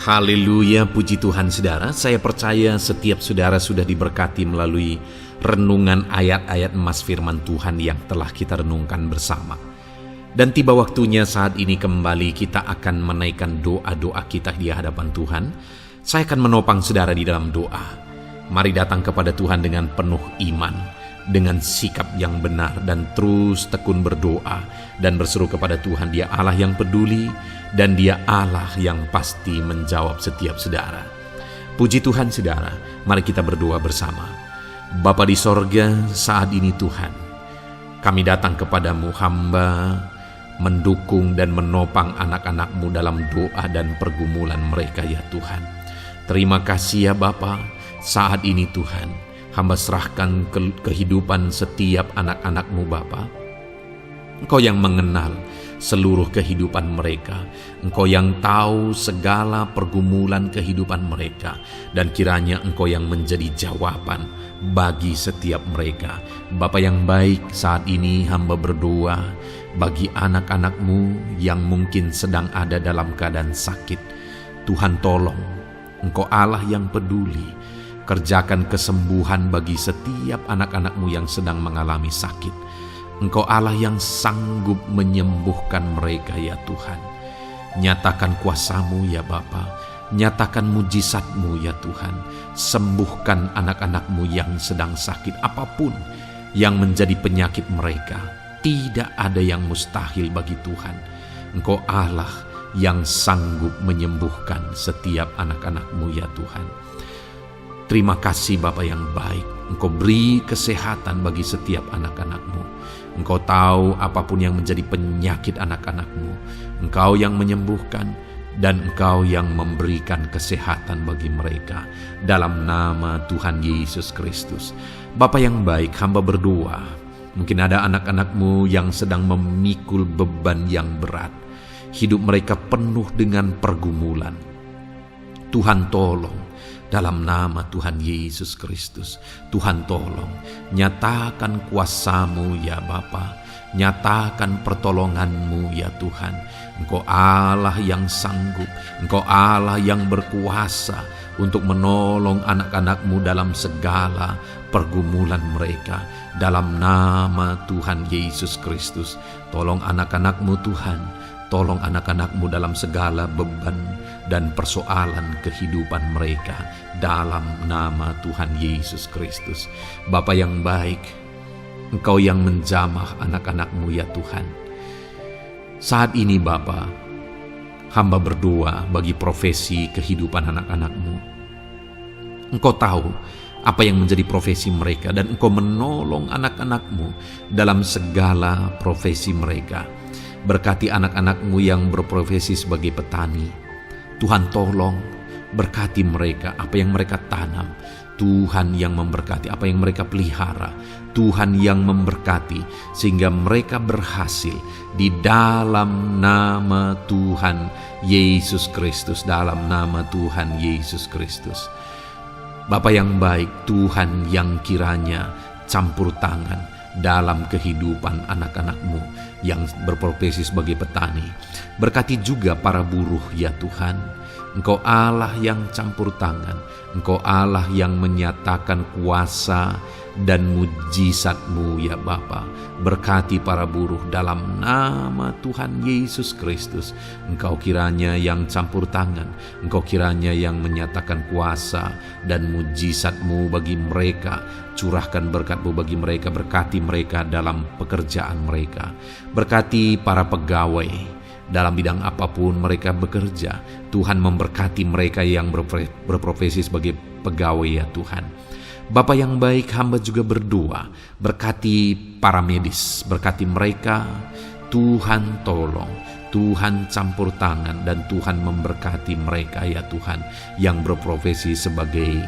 Haleluya, puji Tuhan saudara. Saya percaya setiap saudara sudah diberkati melalui renungan ayat-ayat emas firman Tuhan yang telah kita renungkan bersama. Dan tiba waktunya saat ini kembali kita akan menaikkan doa-doa kita di hadapan Tuhan. Saya akan menopang saudara di dalam doa. Mari datang kepada Tuhan dengan penuh iman, dengan sikap yang benar, dan terus tekun berdoa dan berseru kepada Tuhan. Dia Allah yang peduli dan Dia Allah yang pasti menjawab setiap saudara. Puji Tuhan saudara, mari kita berdoa bersama. Bapa di sorga, saat ini Tuhan, kami datang kepadamu, hamba mendukung dan menopang anak-anak-Mu dalam doa dan pergumulan mereka ya Tuhan. Terima kasih ya Bapa, saat ini Tuhan, hamba serahkan kehidupan setiap anak-anak-Mu Bapa. Engkau yang mengenal seluruh kehidupan mereka. Engkau yang tahu segala pergumulan kehidupan mereka. Dan kiranya Engkau yang menjadi jawaban bagi setiap mereka. Bapa yang baik, saat ini hamba berdoa bagi anak-anak-Mu yang mungkin sedang ada dalam keadaan sakit. Tuhan tolong, Engkau Allah yang peduli. Kerjakan kesembuhan bagi setiap anak-anak-Mu yang sedang mengalami sakit. Engkau Allah yang sanggup menyembuhkan mereka ya Tuhan. Nyatakan kuasa-Mu ya Bapa. Nyatakan mujizat-Mu ya Tuhan. Sembuhkan anak-anak-Mu yang sedang sakit apapun yang menjadi penyakit mereka. Tidak ada yang mustahil bagi Tuhan. Engkau Allah yang sanggup menyembuhkan setiap anak-anak-Mu ya Tuhan. Terima kasih Bapa yang baik. Engkau beri kesehatan bagi setiap anak-anak-Mu. Engkau tahu apapun yang menjadi penyakit anak-anak-Mu. Engkau yang menyembuhkan dan Engkau yang memberikan kesehatan bagi mereka. Dalam nama Tuhan Yesus Kristus. Bapa yang baik, hamba berdoa. Mungkin ada anak-anak-Mu yang sedang memikul beban yang berat. Hidup mereka penuh dengan pergumulan. Tuhan tolong. Dalam nama Tuhan Yesus Kristus, Tuhan tolong, nyatakan kuasa-Mu ya Bapa, nyatakan pertolongan-Mu ya Tuhan. Engkau Allah yang sanggup, Engkau Allah yang berkuasa untuk menolong anak-anak-Mu dalam segala pergumulan mereka. Dalam nama Tuhan Yesus Kristus, tolong anak-anak-Mu Tuhan. Tolong anak-anak-Mu dalam segala beban dan persoalan kehidupan mereka. Dalam nama Tuhan Yesus Kristus. Bapa yang baik, Engkau yang menjamah anak-anak-Mu ya Tuhan. Saat ini Bapa, hamba berdoa bagi profesi kehidupan anak-anak-Mu. Engkau tahu apa yang menjadi profesi mereka dan Engkau menolong anak-anak-Mu dalam segala profesi mereka. Berkati anak-anak-Mu yang berprofesi sebagai petani. Tuhan tolong, berkati mereka apa yang mereka tanam. Tuhan yang memberkati apa yang mereka pelihara. Tuhan yang memberkati sehingga mereka berhasil di dalam nama Tuhan Yesus Kristus. Dalam nama Tuhan Yesus Kristus. Bapa yang baik, Tuhan yang kiranya campur tangan dalam kehidupan anak-anak-Mu yang berprofesi sebagai petani. Berkati juga para buruh ya Tuhan. Engkau Allah yang campur tangan. Engkau Allah yang menyatakan kuasa dan mujizat-Mu ya Bapa. Berkati para buruh dalam nama Tuhan Yesus Kristus. Engkau kiranya yang campur tangan. Engkau kiranya yang menyatakan kuasa dan mujizat-Mu bagi mereka. Curahkan berkat-Mu bagi mereka. Berkati mereka dalam pekerjaan mereka. Berkati para pegawai dalam bidang apapun mereka bekerja. Tuhan memberkati mereka yang berprofesi sebagai pegawai ya Tuhan. Bapa yang baik, hamba juga berdoa, berkati para medis, berkati mereka. Tuhan tolong, Tuhan campur tangan, dan Tuhan memberkati mereka ya Tuhan yang berprofesi sebagai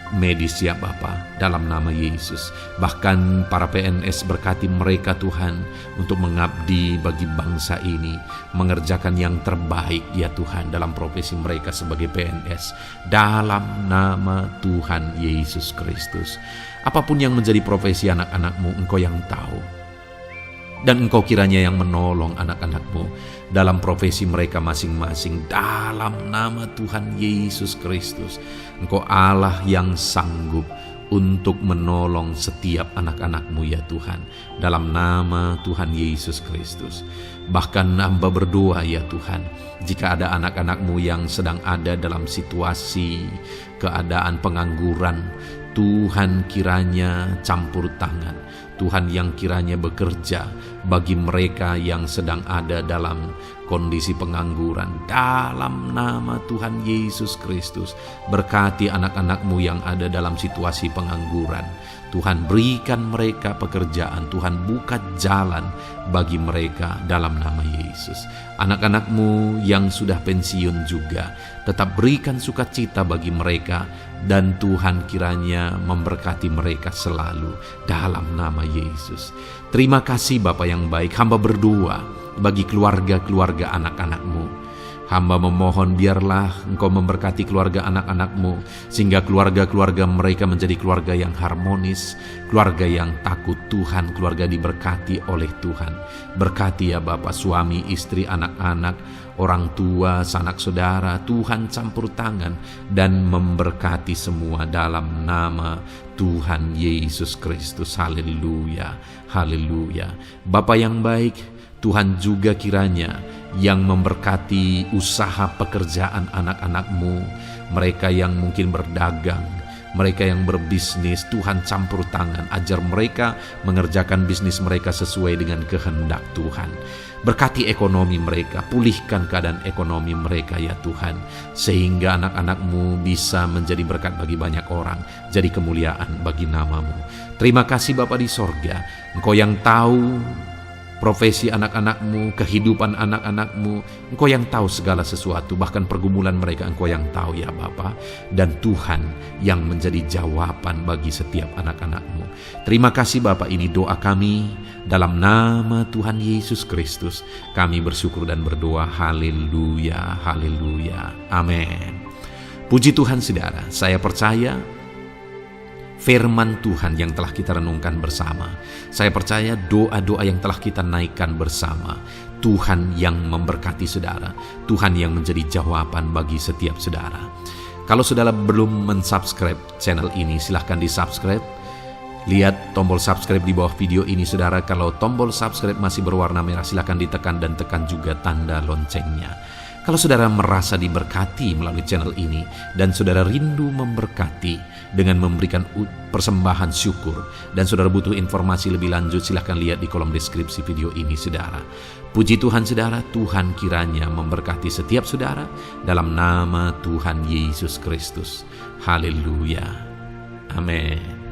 medis ya Bapa, dalam nama Yesus. Bahkan para PNS, berkati mereka Tuhan untuk mengabdi bagi bangsa ini, mengerjakan yang terbaik ya Tuhan dalam profesi mereka sebagai PNS, dalam nama Tuhan Yesus Kristus. Apapun yang menjadi profesi anak-anak-Mu, Engkau yang tahu. Dan Engkau kiranya yang menolong anak-anak-Mu dalam profesi mereka masing-masing. Dalam nama Tuhan Yesus Kristus, Engkau Allah yang sanggup untuk menolong setiap anak-anak-Mu ya Tuhan. Dalam nama Tuhan Yesus Kristus. Bahkan hamba berdoa ya Tuhan, jika ada anak-anak-Mu yang sedang ada dalam situasi keadaan pengangguran, Tuhan kiranya campur tangan. Tuhan yang kiranya bekerja bagi mereka yang sedang ada dalam kondisi pengangguran. Dalam nama Tuhan Yesus Kristus, berkati anak-anak-Mu yang ada dalam situasi pengangguran. Tuhan berikan mereka pekerjaan, Tuhan buka jalan bagi mereka dalam nama Yesus. Anak-anak-Mu yang sudah pensiun juga, tetap berikan sukacita bagi mereka, dan Tuhan kiranya memberkati mereka selalu dalam nama Yesus. Terima kasih Bapa yang baik, hamba berdoa bagi keluarga-keluarga anak-anak-Mu. Hamba memohon biarlah Engkau memberkati keluarga anak-anak-Mu, sehingga keluarga-keluarga mereka menjadi keluarga yang harmonis, keluarga yang takut Tuhan, keluarga diberkati oleh Tuhan. Berkati ya Bapa, suami, istri, anak-anak, orang tua, sanak saudara, Tuhan campur tangan dan memberkati semua dalam nama Tuhan Yesus Kristus. Haleluya, haleluya. Bapa yang baik, Tuhan juga kiranya yang memberkati usaha pekerjaan anak-anak-Mu, mereka yang mungkin berdagang, mereka yang berbisnis. Tuhan campur tangan, ajar mereka mengerjakan bisnis mereka sesuai dengan kehendak Tuhan. Berkati ekonomi mereka, pulihkan keadaan ekonomi mereka ya Tuhan, sehingga anak-anak-Mu bisa menjadi berkat bagi banyak orang, jadi kemuliaan bagi nama-Mu. Terima kasih Bapa di sorga, Engkau yang tahu profesi anak-anak-Mu, kehidupan anak-anak-Mu. Engkau yang tahu segala sesuatu, bahkan pergumulan mereka Engkau yang tahu ya Bapa. Dan Tuhan yang menjadi jawaban bagi setiap anak-anak-Mu. Terima kasih Bapa, ini doa kami dalam nama Tuhan Yesus Kristus. Kami bersyukur dan berdoa. Haleluya, haleluya, amin. Puji Tuhan saudara, saya percaya firman Tuhan yang telah kita renungkan bersama, saya percaya doa-doa yang telah kita naikkan bersama, Tuhan yang memberkati saudara, Tuhan yang menjadi jawaban bagi setiap saudara. Kalau saudara belum mensubscribe channel ini, silahkan di-subscribe. Lihat tombol subscribe di bawah video ini saudara. Kalau tombol subscribe masih berwarna merah, silahkan ditekan dan tekan juga tanda loncengnya. Kalau saudara merasa diberkati melalui channel ini dan saudara rindu memberkati dengan memberikan persembahan syukur, dan saudara butuh informasi lebih lanjut, silahkan lihat di kolom deskripsi video ini saudara. Puji Tuhan saudara, Tuhan kiranya memberkati setiap saudara dalam nama Tuhan Yesus Kristus. Haleluya, amin.